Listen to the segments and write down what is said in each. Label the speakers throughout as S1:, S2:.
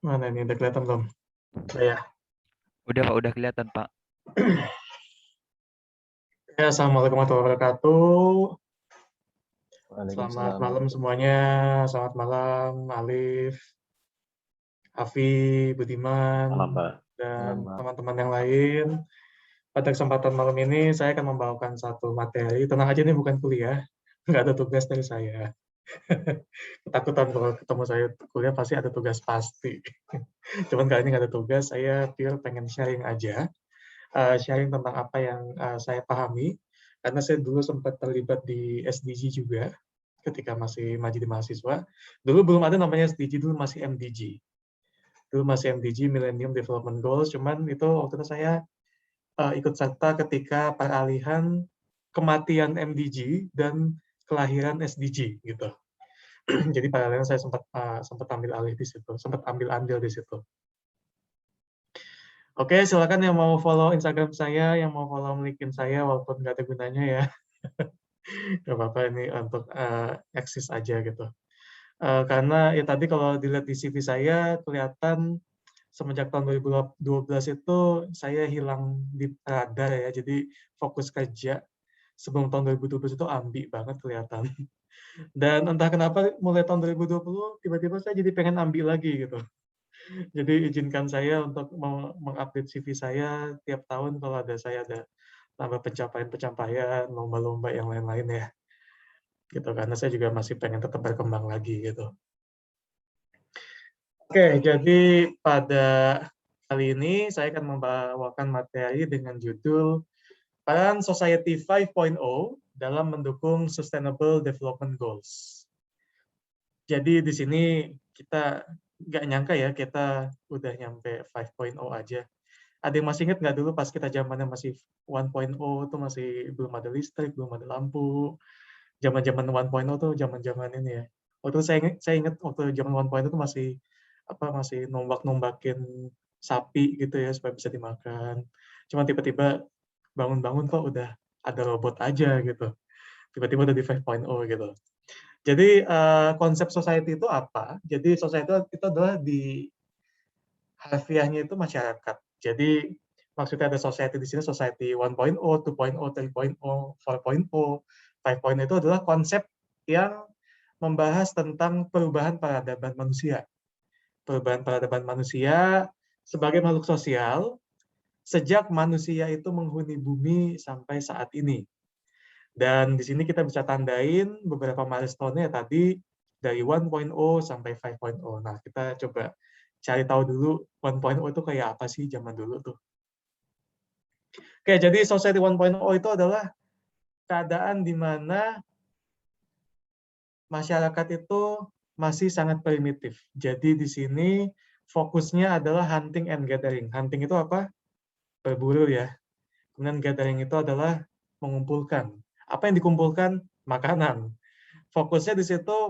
S1: Mana ini, udah kelihatan belum? Ya.
S2: Udah Pak, udah kelihatan Pak.
S1: Ya, Assalamualaikum warahmatullahi wabarakatuh. Selamat
S3: Waalaikumsalam.
S1: malam semuanya. Selamat malam, Alif, Afi, Budiman,
S3: Malam, Pak.
S1: dan
S3: Malam, Pak.
S1: teman-teman yang lain. Pada kesempatan malam ini, saya akan membawakan satu materi. Tenang aja, ini bukan kuliah. Nggak ada tugas dari saya. Ketakutan kalau ketemu saya kuliah pasti ada tugas pasti. Cuman kali ini nggak ada tugas, saya pure pengen sharing aja. Sharing tentang apa yang saya pahami. Karena saya dulu sempat terlibat di SDG juga, ketika masih jadi mahasiswa. Dulu belum ada namanya SDG, dulu masih MDG. Dulu masih MDG, Millennium Development Goals, cuman itu waktu itu saya ikut serta ketika peralihan kematian MDG dan kelahiran SDG gitu. Jadi paralelnya saya sempat ambil alih di situ, sempat ambil andil di situ. Oke, silakan yang mau follow Instagram saya, yang mau follow LinkedIn saya, walaupun nggak ada gunanya ya. Nggak apa-apa, ini untuk eksis aja gitu. Karena ya tadi kalau dilihat di CV saya, kelihatan semenjak tahun 2012 itu saya hilang di radar ya, jadi fokus kerja. Sebelum tahun 2012 itu ambi banget kelihatan. Dan entah kenapa mulai tahun 2020 tiba-tiba saya jadi pengen ambil lagi gitu. Jadi izinkan saya untuk mengupdate CV saya tiap tahun kalau saya ada tambah pencapaian-pencapaian, lomba-lomba yang lain-lain ya. Gitu, karena saya juga masih pengen tetap berkembang lagi gitu. Oke, jadi pada kali ini saya akan membawakan materi dengan judul Peran Society 5.0 dalam mendukung Sustainable Development Goals. Jadi di sini kita nggak nyangka ya kita udah nyampe 5.0 aja. Ada yang masih ingat nggak dulu pas kita zamannya masih 1.0 tuh masih belum ada listrik, belum ada lampu. Zaman-zaman 1.0 tuh zaman-zaman ini ya. Waktu saya ingat waktu zaman 1.0 tuh masih nombak-nombakin sapi gitu ya supaya bisa dimakan. Cuma tiba-tiba bangun-bangun kok udah ada robot aja gitu. Tiba-tiba udah di 5.0 gitu. Jadi konsep society itu apa? Jadi society itu adalah di harfiahnya itu masyarakat. Jadi maksudnya ada society di sini, society 1.0, 2.0, 3.0, 4.0, 5.0 itu adalah konsep yang membahas tentang perubahan peradaban manusia. Perubahan peradaban manusia sebagai makhluk sosial sejak manusia itu menghuni bumi sampai saat ini. Dan di sini kita bisa tandain beberapa milestone-nya tadi dari 1.0 sampai 5.0. Nah, kita coba cari tahu dulu 1.0 itu kayak apa sih zaman dulu tuh. Oke, jadi Society 1.0 itu adalah keadaan di mana masyarakat itu masih sangat primitif. Jadi di sini fokusnya adalah hunting and gathering. Hunting itu apa? Berburu ya. Kemudian gathering itu adalah mengumpulkan. Apa yang dikumpulkan? Makanan. Fokusnya di situ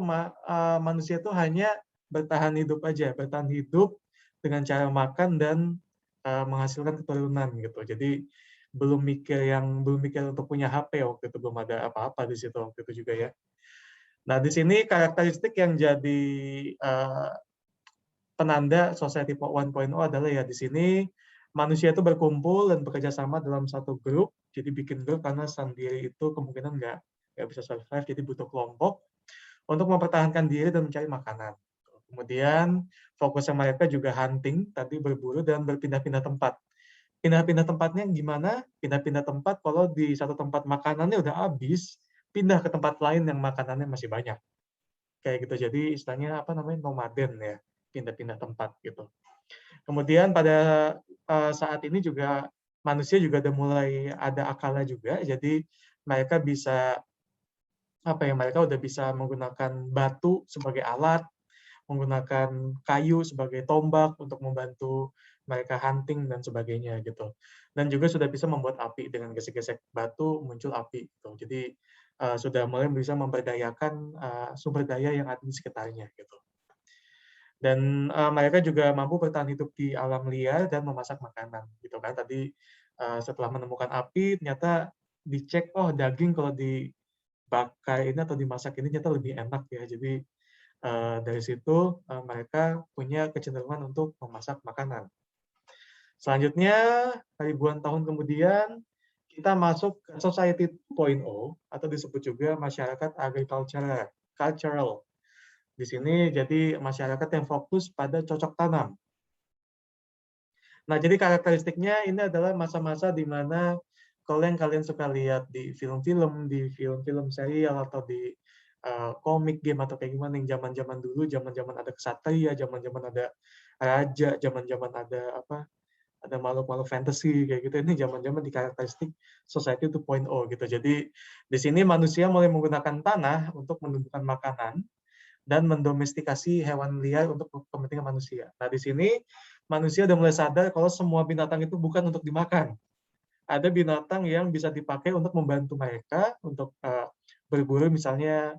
S1: manusia itu hanya bertahan hidup aja, bertahan hidup dengan cara makan dan menghasilkan keturunan gitu. Jadi belum mikir untuk punya HP waktu itu, belum ada apa-apa di situ waktu itu juga ya. Nah, di sini karakteristik yang jadi penanda Society 1.0 adalah ya di sini manusia itu berkumpul dan bekerja sama dalam satu grup. Jadi bikin grup karena sendiri itu kemungkinan nggak bisa survive, jadi butuh kelompok untuk mempertahankan diri dan mencari makanan. Kemudian fokusnya mereka juga hunting, tadi berburu dan berpindah-pindah tempat. Pindah-pindah tempatnya gimana? Pindah-pindah tempat kalau di satu tempat makanannya udah habis, pindah ke tempat lain yang makanannya masih banyak. Kayak gitu. Jadi istilahnya apa namanya? Nomaden ya, pindah-pindah tempat gitu. Kemudian pada saat ini juga manusia juga udah mulai ada akalnya juga. Jadi mereka bisa mereka udah bisa menggunakan batu sebagai alat, menggunakan kayu sebagai tombak untuk membantu mereka hunting dan sebagainya gitu. Dan juga sudah bisa membuat api dengan gesek-gesek batu muncul api gitu. Jadi sudah mulai bisa memberdayakan sumber daya yang ada di sekitarnya gitu. Dan mereka juga mampu bertahan hidup di alam liar dan memasak makanan gitu kan. Tadi setelah menemukan api ternyata dicek daging kalau dibakar ini atau dimasak ini ternyata lebih enak ya. Jadi Dari situ mereka punya kecenderungan untuk memasak makanan. Selanjutnya, ribuan tahun kemudian, kita masuk ke Society 2.0 atau disebut juga masyarakat agricultural. Di sini jadi masyarakat yang fokus pada cocok tanam. Nah, jadi karakteristiknya ini adalah masa-masa di mana kalau yang kalian suka lihat di film-film serial atau di komik game atau kayak gimana yang zaman-zaman dulu, zaman-zaman ada kesatria, zaman-zaman ada raja, zaman-zaman ada apa? Ada makhluk-makhluk fantasy kayak gitu. Ini zaman-zaman di karakteristik Society 2.0 gitu. Jadi di sini manusia mulai menggunakan tanah untuk menumbuhkan makanan dan mendomestikasi hewan liar untuk kepentingan manusia. Nah, di sini manusia udah mulai sadar kalau semua binatang itu bukan untuk dimakan. Ada binatang yang bisa dipakai untuk membantu mereka untuk berburu, misalnya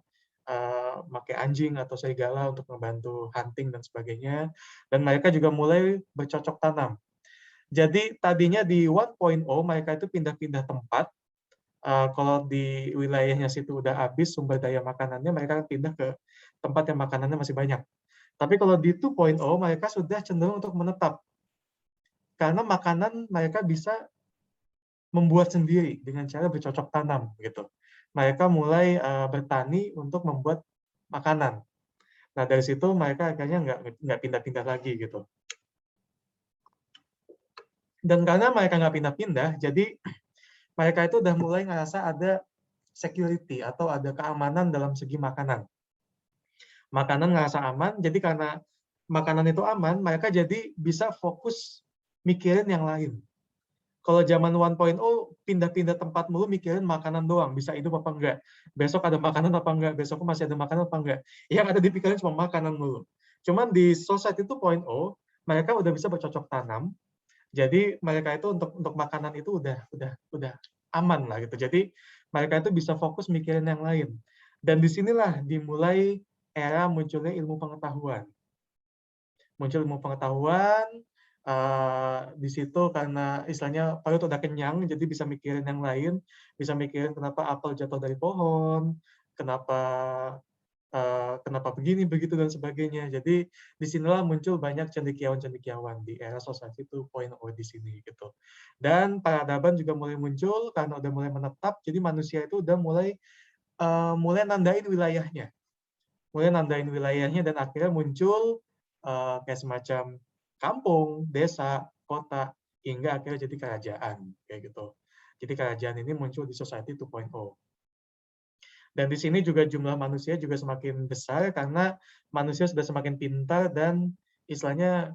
S1: pakai anjing atau serigala untuk membantu hunting dan sebagainya. Dan mereka juga mulai bercocok tanam. Jadi tadinya di 1.0 mereka itu pindah-pindah tempat. Kalau di wilayahnya situ udah habis sumber daya makanannya, mereka akan pindah ke tempat yang makanannya masih banyak. Tapi kalau di 2.0 mereka sudah cenderung untuk menetap. Karena makanan mereka bisa membuat sendiri dengan cara bercocok tanam gitu. Mereka mulai bertani untuk membuat makanan. Nah, dari situ mereka akhirnya nggak pindah-pindah lagi gitu. Dan karena mereka nggak pindah-pindah, jadi mereka itu udah mulai ngerasa ada security atau ada keamanan dalam segi makanan. Makanan ngerasa aman, jadi karena makanan itu aman, mereka jadi bisa fokus mikirin yang lain. Kalau zaman 1.0 pindah-pindah tempat mulu mikirin makanan doang, bisa hidup apa enggak, besok ada makanan apa enggak, besok masih ada makanan apa enggak. Yang ada dipikirin cuma makanan mulu. Cuman di Society 2.0 mereka udah bisa bercocok tanam. Jadi mereka itu untuk makanan itu udah aman lah gitu. Jadi mereka itu bisa fokus mikirin yang lain. Dan disinilah dimulai era munculnya ilmu pengetahuan. Muncul ilmu pengetahuan, di situ karena istilahnya perut udah kenyang, jadi bisa mikirin yang lain, bisa mikirin kenapa apel jatuh dari pohon, kenapa kenapa begini, begitu, dan sebagainya. Jadi disinilah muncul banyak cendekiawan-cendekiawan di era Society 2.0 di sini gitu. Dan peradaban juga mulai muncul karena udah mulai menetap, jadi manusia itu udah mulai nandain wilayahnya. Mulai nandain wilayahnya dan akhirnya muncul kayak semacam kampung, desa, kota, hingga akhirnya jadi kerajaan kayak gitu. Jadi kerajaan ini muncul di Society 2.0. Dan di sini juga jumlah manusia juga semakin besar karena manusia sudah semakin pintar dan istilahnya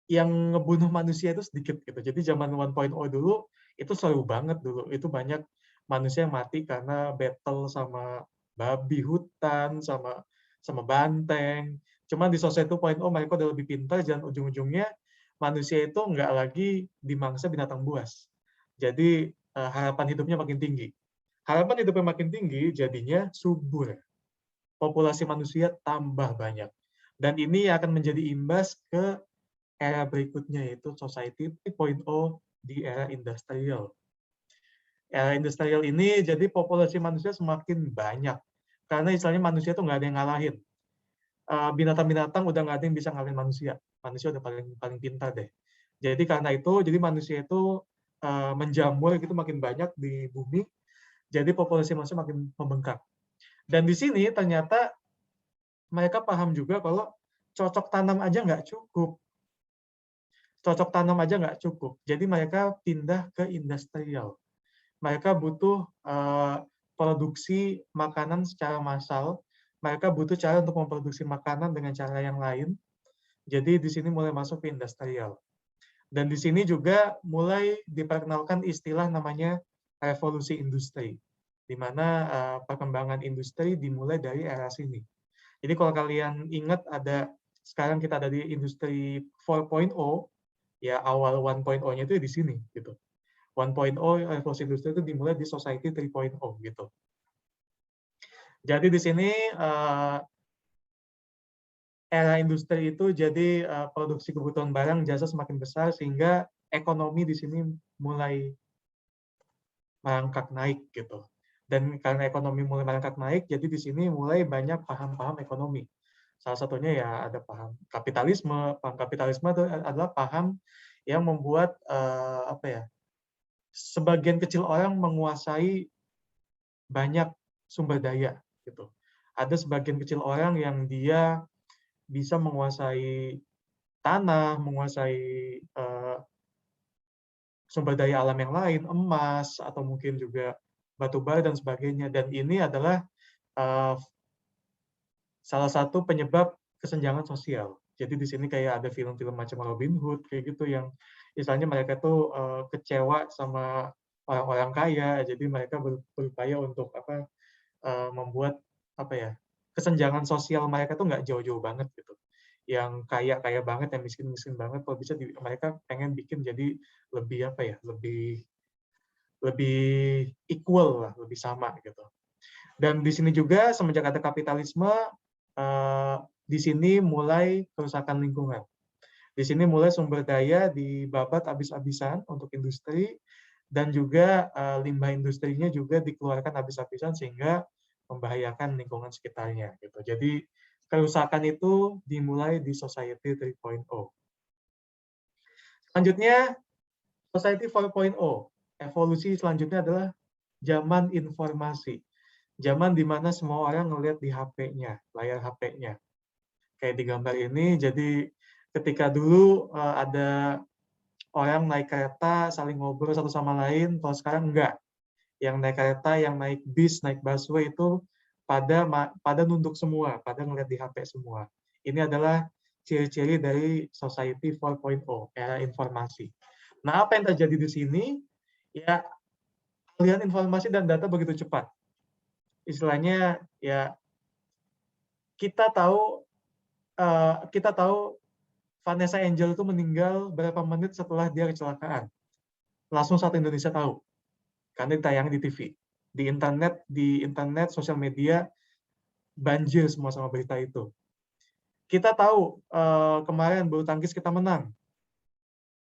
S1: yang ngebunuh manusia itu sedikit gitu. Jadi zaman 1.0 dulu itu seru banget dulu. Itu banyak manusia yang mati karena battle sama babi hutan, sama banteng. Cuman di Society 2.0 mereka udah lebih pintar dan ujung-ujungnya manusia itu nggak lagi dimangsa binatang buas. Jadi harapan hidupnya makin tinggi. Harapan hidupnya makin tinggi, jadinya subur. Populasi manusia tambah banyak. Dan ini akan menjadi imbas ke era berikutnya, yaitu Society 3.0 di era industrial. Era industrial ini jadi populasi manusia semakin banyak. Karena istilahnya manusia itu nggak ada yang ngalahin. Binatang-binatang udah nggak ada yang bisa ngalahin manusia. Manusia udah paling paling pintar deh. Jadi karena itu, jadi manusia itu menjamur gitu makin banyak di bumi. Jadi populasi manusia makin membengkak. Dan di sini ternyata mereka paham juga kalau cocok tanam aja nggak cukup. Cocok tanam aja nggak cukup. Jadi mereka pindah ke industrial. Mereka butuh produksi makanan secara massal. Mereka butuh cara untuk memproduksi makanan dengan cara yang lain. Jadi di sini mulai masuk ke industrial. Dan di sini juga mulai diperkenalkan istilah namanya revolusi industri, di mana perkembangan industri dimulai dari era sini. Jadi kalau kalian ingat sekarang kita ada di industri 4.0, ya awal 1.0-nya itu di sini gitu. 1.0 revolusi industri itu dimulai di Society 3.0 gitu. Jadi di sini era industri itu jadi produksi kebutuhan barang jasa semakin besar sehingga ekonomi di sini mulai merangkak naik gitu. Dan karena ekonomi mulai merangkak naik, jadi di sini mulai banyak paham-paham ekonomi. Salah satunya ya ada paham kapitalisme. Paham kapitalisme itu adalah paham yang membuat apa ya? Sebagian kecil orang menguasai banyak sumber daya gitu. Ada sebagian kecil orang yang dia bisa menguasai tanah, menguasai sumber daya alam yang lain, emas atau mungkin juga batu bara dan sebagainya. Dan ini adalah uh, salah satu penyebab kesenjangan sosial. Jadi di sini kayak ada film-film macam Robin Hood kayak gitu yang misalnya mereka tuh kecewa sama orang-orang kaya, jadi mereka berupaya untuk apa membuat apa ya kesenjangan sosial mereka tuh nggak jauh-jauh banget gitu. Yang kaya banget, yang miskin banget, kalau bisa mereka pengen bikin jadi lebih apa ya, lebih lebih equal lah, lebih sama gitu. Dan di sini juga semenjak ada kapitalisme, di sini mulai kerusakan lingkungan. Di sini mulai sumber daya dibabat habis-habisan untuk industri, dan juga limbah industrinya juga dikeluarkan habis-habisan sehingga membahayakan lingkungan sekitarnya. Gitu. Jadi kerusakan itu dimulai di Society 3.0. Selanjutnya, Society 4.0. Evolusi selanjutnya adalah zaman informasi. Zaman di mana semua orang ngelihat di HP-nya, layar HP-nya. Kayak di gambar ini, jadi ketika dulu ada orang naik kereta, saling ngobrol satu sama lain, kalau sekarang enggak. Yang naik kereta, yang naik bis, naik busway itu pada nunduk semua, pada ngelihat di HP semua. Ini adalah ciri-ciri dari Society 4.0, era informasi. Nah, apa yang terjadi di sini? Ya, aliran informasi dan data begitu cepat. Istilahnya, ya kita tahu Vanessa Angel itu meninggal berapa menit setelah dia kecelakaan. Langsung satu Indonesia tahu, karena ditayang di TV, di internet, sosial media, banjir semua sama berita itu. Kita tahu kemarin bulu tangkis kita menang,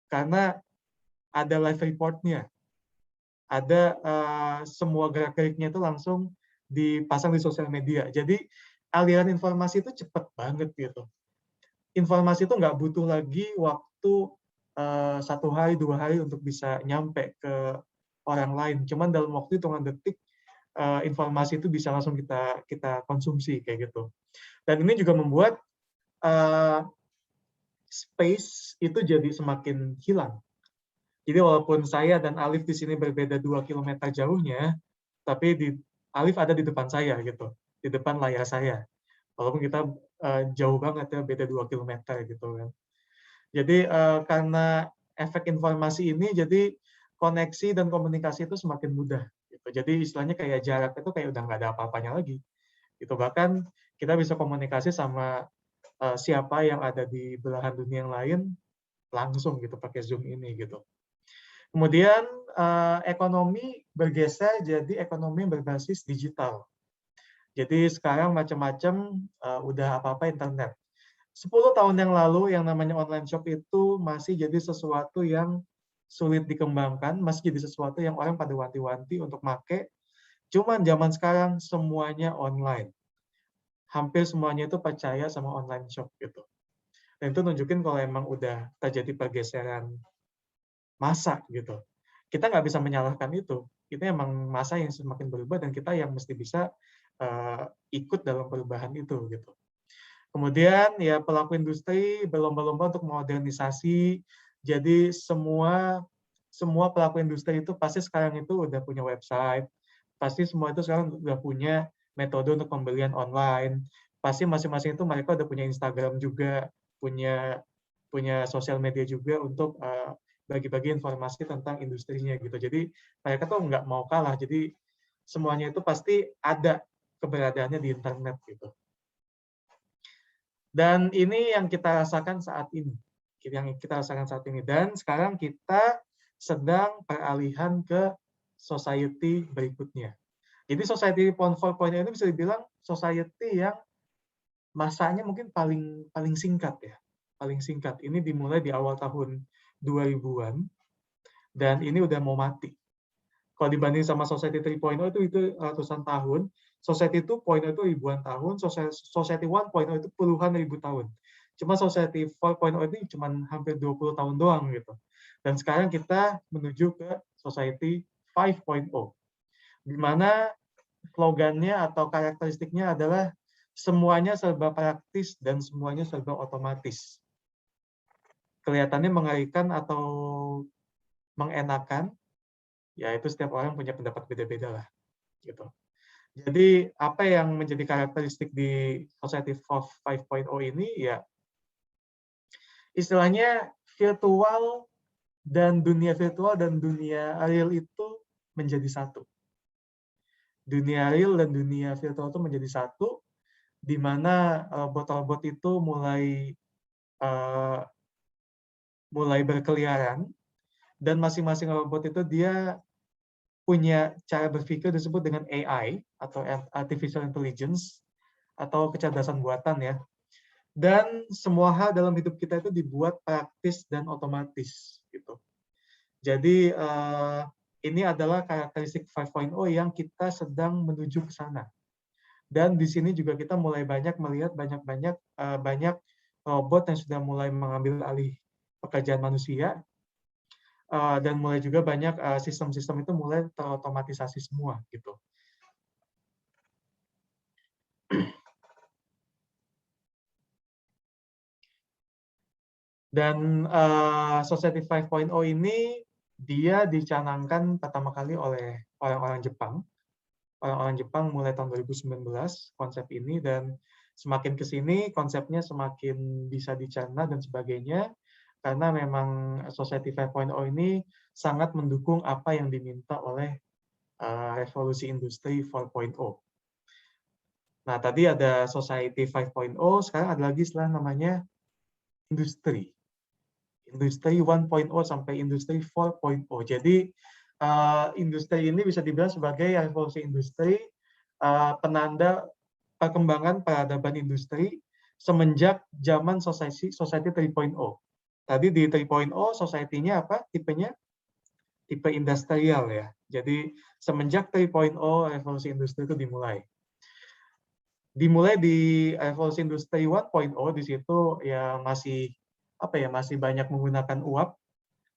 S1: karena ada live report-nya, ada semua gerak-geriknya itu langsung dipasang di sosial media. Jadi aliran informasi itu cepat banget gitu. Informasi itu nggak butuh lagi waktu 1 hari, 2 hari untuk bisa nyampe ke orang lain. Cuman dalam waktu hitungan detik, informasi itu bisa langsung kita konsumsi kayak gitu. Dan ini juga membuat space itu jadi semakin hilang. Jadi walaupun saya dan Alif di sini berbeda 2 km jauhnya, tapi Alif ada di depan saya gitu, di depan layar saya. Walaupun kita jauh banget ya, beda 2 km gitu kan. Jadi karena efek informasi ini, jadi koneksi dan komunikasi itu semakin mudah. Gitu. Jadi istilahnya kayak jarak itu kayak udah nggak ada apa-apanya lagi. Gitu. Bahkan kita bisa komunikasi sama siapa yang ada di belahan dunia yang lain langsung gitu pakai Zoom ini gitu. Kemudian ekonomi bergeser jadi ekonomi yang berbasis digital. Jadi sekarang macam-macam udah apa-apa internet. 10 tahun yang lalu yang namanya online shop itu masih jadi sesuatu yang sulit dikembangkan, masih jadi sesuatu yang orang pada wanti-wanti untuk make. Cuman zaman sekarang semuanya online. Hampir semuanya itu percaya sama online shop gitu. Dan itu nunjukin kalau emang udah terjadi pergeseran masa gitu. Kita nggak bisa menyalahkan itu. Itu emang masa yang semakin berubah dan kita yang mesti bisa ikut dalam perubahan itu gitu. Kemudian ya pelaku industri berlomba-lomba untuk modernisasi. Jadi semua pelaku industri itu pasti sekarang itu udah punya website, pasti semua itu sekarang udah punya metode untuk pembelian online. Pasti masing-masing itu mereka udah punya Instagram juga, punya sosial media juga untuk bagi-bagi informasi tentang industrinya gitu. Jadi mereka tuh nggak mau kalah. Jadi semuanya itu pasti ada keberadaannya di internet gitu. Dan ini yang kita rasakan saat ini. Dan sekarang kita sedang peralihan ke society berikutnya. Jadi society 4.0 ini bisa dibilang society yang masanya mungkin paling singkat ya. Paling singkat. Ini dimulai di awal tahun 2000-an dan ini udah mau mati. Kalau dibanding sama society 3.0 itu ratusan tahun, Society 2.0 itu ribuan tahun, Society 1.0 itu puluhan ribu tahun. Cuma Society 4.0 ini cuma hampir 20 tahun doang gitu. Dan sekarang kita menuju ke Society 5.0, di mana slogannya atau karakteristiknya adalah semuanya serba praktis dan semuanya serba otomatis. Kelihatannya mengerikan atau mengenakan, ya itu setiap orang punya pendapat beda-beda lah, gitu. Jadi apa yang menjadi karakteristik di Society 5.0 ini ya istilahnya dunia virtual dan dunia real itu menjadi satu. Dunia real dan dunia virtual itu menjadi satu, di mana robot-robot itu mulai berkeliaran, dan masing-masing robot itu dia punya cara berpikir disebut dengan AI atau artificial intelligence atau kecerdasan buatan ya. Dan semua hal dalam hidup kita itu dibuat praktis dan otomatis gitu. Jadi ini adalah karakteristik 5.0 yang kita sedang menuju ke sana. Dan di sini juga kita mulai banyak melihat banyak robot yang sudah mulai mengambil alih pekerjaan manusia, dan mulai juga banyak sistem-sistem itu mulai terotomatisasi semua gitu. Dan Society 5.0 ini dia dicanangkan pertama kali oleh orang-orang Jepang. Orang-orang Jepang mulai tahun 2019 konsep ini, dan semakin ke sini konsepnya semakin bisa dicerna dan sebagainya, karena memang Society 5.0 ini sangat mendukung apa yang diminta oleh revolusi industri 4.0. Nah, tadi ada Society 5.0, sekarang ada lagi istilah namanya industri. Industri 1.0 sampai industri 4.0. Jadi industri ini bisa dibilang sebagai revolusi industri, penanda perkembangan peradaban industri semenjak zaman Society 3.0. Tadi di 3.0 society-nya apa? Tipenya? Tipe industrial ya. Jadi semenjak 3.0 revolusi industri itu dimulai. Dimulai di revolusi industri 1.0, di situ ya masih banyak menggunakan uap,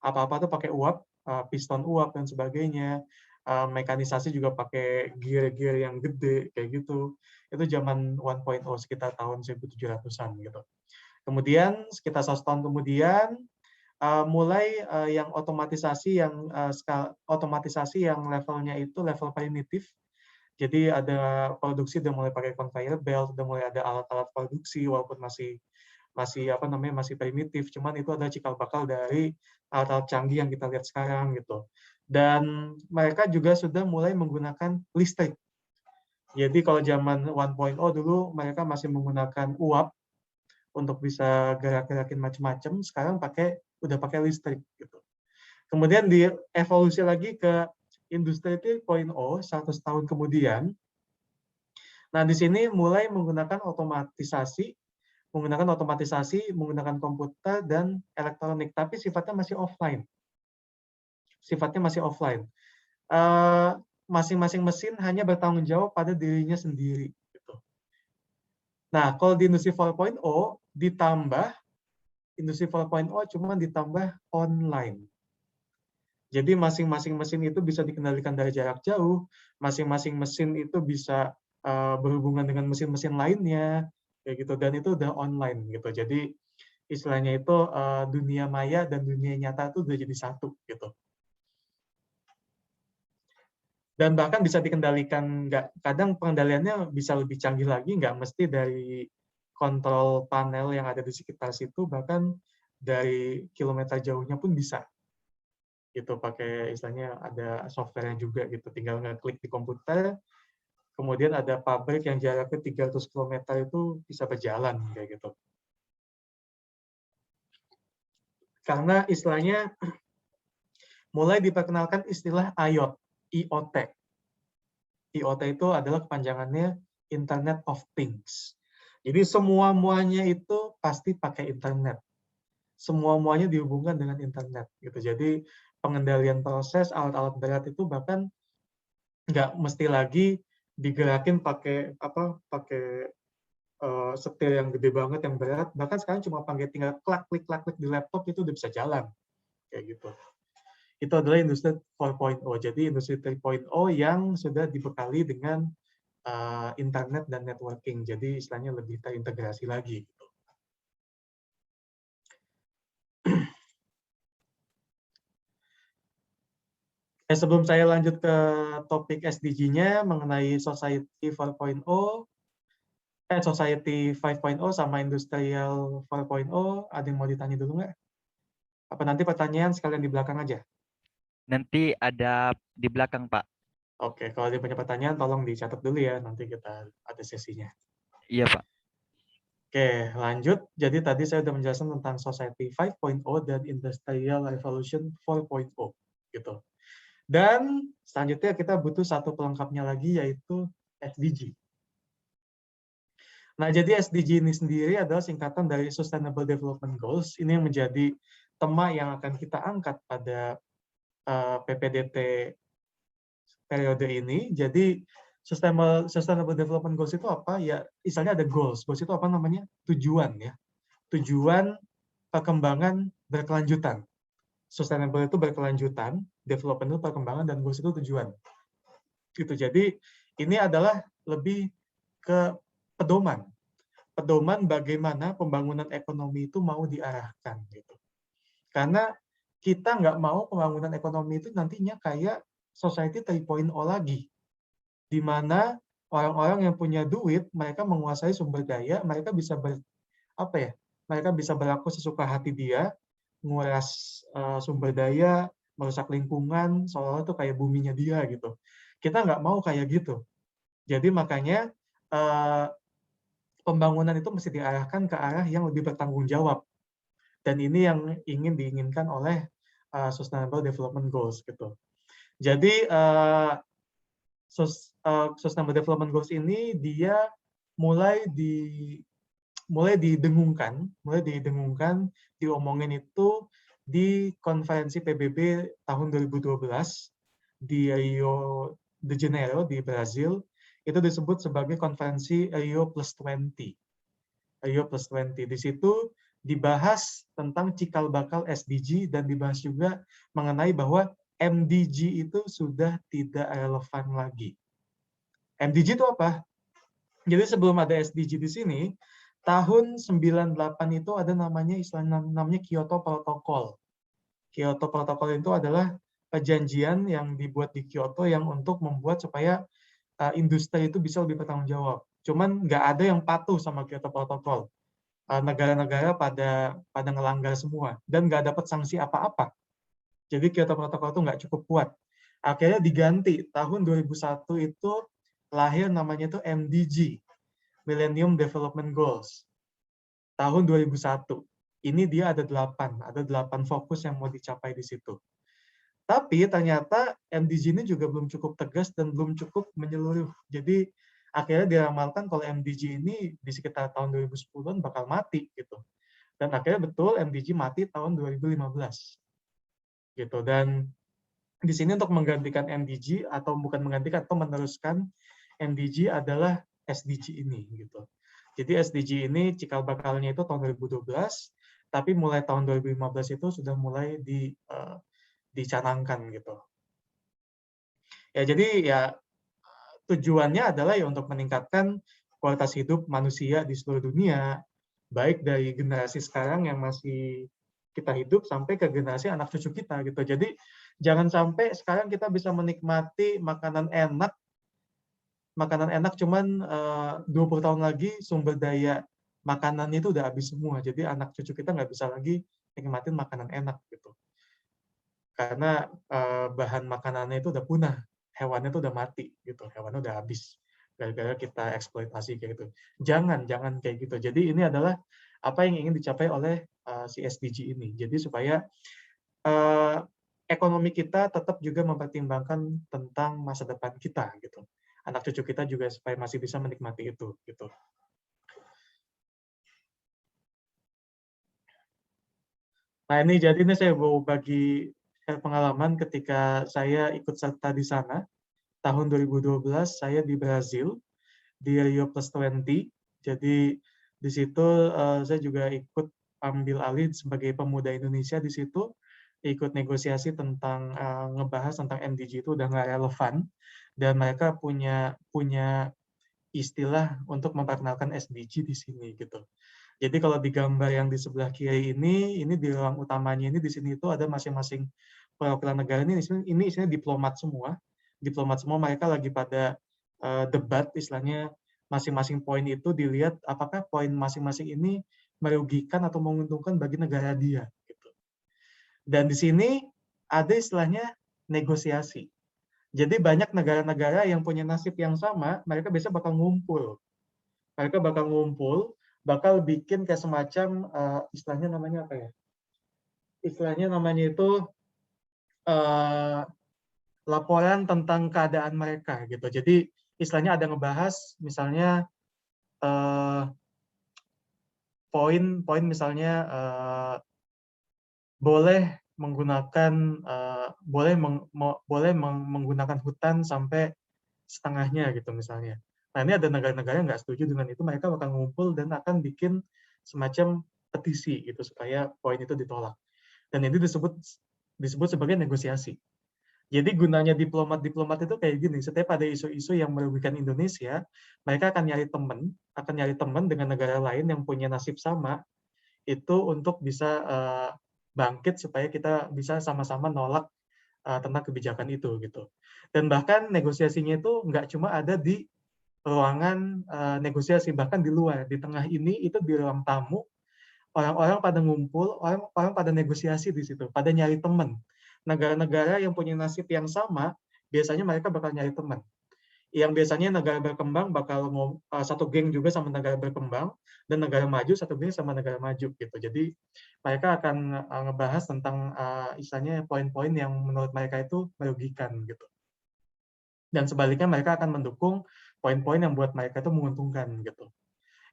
S1: apa-apa tuh pakai uap, piston uap dan sebagainya, mekanisasi juga pakai gear-gear yang gede kayak gitu. Itu zaman 1.0 sekitar tahun 1700-an gitu. Kemudian sekitar 100 tahun kemudian mulai yang otomatisasi yang levelnya itu level primitif. Jadi ada produksi udah mulai pakai conveyor belt, udah mulai ada alat-alat produksi walaupun masih primitif, cuman itu ada cikal bakal dari alat-alat canggih yang kita lihat sekarang gitu. Dan mereka juga sudah mulai menggunakan listrik. Jadi kalau zaman 1.0 dulu mereka masih menggunakan uap untuk bisa gerak-gerakin macam-macam, sekarang udah pakai listrik gitu. Kemudian dievolusi lagi ke industri 3.0 100 tahun kemudian. Nah, di sini mulai menggunakan otomatisasi, menggunakan komputer dan elektronik, tapi sifatnya masih offline. Masing-masing mesin hanya bertanggung jawab pada dirinya sendiri. Gitu. Nah, kalau di industri 4.0 industri 4.0 cuma ditambah online. Jadi masing-masing mesin itu bisa dikendalikan dari jarak jauh, masing-masing mesin itu bisa berhubungan dengan mesin-mesin lainnya, kayak gitu, dan itu udah online gitu. Jadi istilahnya itu dunia maya dan dunia nyata itu udah jadi satu gitu. Dan bahkan bisa dikendalikan, kadang pengendaliannya bisa lebih canggih lagi, nggak mesti dari kontrol panel yang ada di sekitar situ, bahkan dari kilometer jauhnya pun bisa. Gitu, pakai istilahnya ada software juga gitu, tinggal ngeklik di komputer, kemudian ada pabrik yang jaraknya 300 km itu bisa berjalan kayak gitu. Karena istilahnya mulai diperkenalkan istilah IoT. IoT itu adalah kepanjangannya Internet of Things. Jadi semua-muanya itu pasti pakai internet. Semua-muanya dihubungkan dengan internet gitu. Jadi pengendalian proses alat-alat berat itu bahkan nggak mesti lagi digerakin pakai setir yang gede banget, yang berat. Bahkan sekarang cuma tinggal klik di laptop itu udah bisa jalan kayak gitu. Itu adalah industri 4.0. Jadi industri 3.0 yang sudah dibekali dengan internet dan networking. Jadi istilahnya lebih terintegrasi lagi. Gitu. Sebelum saya lanjut ke topik SDG-nya mengenai Society 4.0, Society 5.0 sama Industrial 4.0, ada yang mau ditanya dulu nggak? Apa nanti pertanyaan sekalian di belakang aja?
S2: Nanti ada di belakang, Pak.
S1: Oke, kalau ada banyak pertanyaan tolong dicatat dulu ya, nanti kita ada sesinya.
S2: Iya, Pak.
S1: Oke, lanjut. Jadi tadi saya sudah menjelaskan tentang Society 5.0 dan Industrial Revolution 4.0 gitu. Dan selanjutnya kita butuh satu pelengkapnya lagi yaitu SDG. Nah, jadi SDG ini sendiri adalah singkatan dari Sustainable Development Goals. Ini yang menjadi tema yang akan kita angkat pada PPDT periode ini. Jadi Sustainable Development Goals itu apa? Ya, misalnya ada goals. Goals itu apa namanya? Tujuan ya. Tujuan perkembangan berkelanjutan. Sustainable itu berkelanjutan, development itu perkembangan, dan goals itu tujuan. Gitu. Jadi ini adalah lebih ke pedoman. Pedoman bagaimana pembangunan ekonomi itu mau diarahkan. Gitu. Karena kita nggak mau pembangunan ekonomi itu nantinya kayak society 3.0 lagi. Di mana orang-orang yang punya duit, mereka menguasai sumber daya, mereka bisa mereka bisa berlaku sesuka hati dia, nguras sumber daya, merusak lingkungan, seolah-olah itu kayak buminya dia gitu. Kita nggak mau kayak gitu. Jadi makanya pembangunan itu mesti diarahkan ke arah yang lebih bertanggung jawab. Dan ini yang diinginkan oleh Sustainable Development Goals gitu. Jadi Sustainable Development Goals ini dia mulai didengungkan, diomongin itu di konferensi PBB tahun 2012 di Rio de Janeiro di Brazil. Itu disebut sebagai konferensi Rio Plus 20. Rio Plus 20. Di situ dibahas tentang cikal bakal SDG dan dibahas juga mengenai bahwa MDG itu sudah tidak relevan lagi. MDG itu apa? Jadi sebelum ada SDG di sini, tahun 98 itu ada namanya Kyoto Protocol. Kyoto Protocol itu adalah perjanjian yang dibuat di Kyoto yang untuk membuat supaya industri itu bisa lebih bertanggung jawab. Cuman nggak ada yang patuh sama Kyoto Protocol. Negara-negara pada ngelanggar semua dan nggak dapat sanksi apa-apa. Jadi Kyoto Protocol itu nggak cukup kuat. Akhirnya diganti tahun 2001 itu lahir namanya itu MDG, Millennium Development Goals. Tahun 2001. Ini dia ada 8 fokus yang mau dicapai di situ. Tapi ternyata MDG ini juga belum cukup tegas dan belum cukup menyeluruh. Jadi akhirnya diramalkan kalau MDG ini di sekitar tahun 2010-an bakal mati gitu. Dan akhirnya betul MDG mati tahun 2015. Gitu. Dan di sini untuk menggantikan MDG atau bukan menggantikan atau meneruskan MDG adalah SDG ini gitu. Jadi SDG ini cikal bakalnya itu tahun 2012, tapi mulai tahun 2015 itu sudah mulai dicanangkan gitu. Ya jadi ya tujuannya adalah ya untuk meningkatkan kualitas hidup manusia di seluruh dunia, baik dari generasi sekarang yang masih kita hidup sampai ke generasi anak cucu kita gitu. Jadi jangan sampai sekarang kita bisa menikmati makanan enak cuman 20 tahun lagi sumber daya makanan itu udah habis semua. Jadi anak cucu kita nggak bisa lagi nikmatin makanan enak gitu. Karena bahan makanannya itu udah punah, hewannya itu udah mati gitu, hewannya udah habis gara-gara kita eksploitasi kayak gitu. Jangan kayak gitu. Jadi ini adalah apa yang ingin dicapai oleh si SDG ini. Jadi supaya ekonomi kita tetap juga mempertimbangkan tentang masa depan kita gitu. Anak cucu kita juga supaya masih bisa menikmati itu gitu. Nah ini saya mau bagi pengalaman ketika saya ikut serta di sana. tahun 2012 saya di Brazil, di Rio Plus 20. Jadi di situ saya juga ikut ambil alih sebagai pemuda Indonesia di situ, ikut negosiasi tentang ngebahas tentang MDG itu udah nggak relevan, dan mereka punya istilah untuk memperkenalkan SDG di sini gitu. Jadi kalau di gambar yang di sebelah kiri ini di ruang utamanya ini di sini itu ada masing-masing perwakilan negara ini isinya diplomat semua. Diplomat semua mereka lagi pada debat istilahnya masing-masing poin itu dilihat apakah poin masing-masing ini merugikan atau menguntungkan bagi negara dia gitu. Dan di sini ada istilahnya negosiasi. Jadi banyak negara-negara yang punya nasib yang sama, mereka biasa bakal ngumpul. Mereka bakal ngumpul, bakal bikin kayak semacam istilahnya namanya apa ya? Istilahnya namanya itu laporan tentang keadaan mereka gitu. Jadi istilahnya ada ngebahas misalnya poin-poin misalnya boleh menggunakan menggunakan hutan sampai setengahnya gitu misalnya. Nah ini ada negara-negara yang nggak setuju dengan itu, mereka akan ngumpul dan akan bikin semacam petisi gitu supaya poin itu ditolak. Dan ini disebut sebagai negosiasi. Jadi gunanya diplomat-diplomat itu kayak gini, setiap ada isu-isu yang merugikan Indonesia, mereka akan nyari teman dengan negara lain yang punya nasib sama, itu untuk bisa bangkit supaya kita bisa sama-sama nolak tentang kebijakan itu gitu. Dan bahkan negosiasinya itu nggak cuma ada di ruangan negosiasi, bahkan di luar, di tengah ini itu di ruang tamu, orang-orang pada ngumpul, orang pada negosiasi di situ, pada nyari teman. Negara-negara yang punya nasib yang sama, biasanya mereka bakal nyari teman. Yang biasanya negara berkembang bakal satu geng juga sama negara berkembang, dan negara maju satu geng sama negara maju gitu. Jadi mereka akan ngebahas tentang istilahnya poin-poin yang menurut mereka itu merugikan gitu. Dan sebaliknya mereka akan mendukung poin-poin yang buat mereka itu menguntungkan gitu.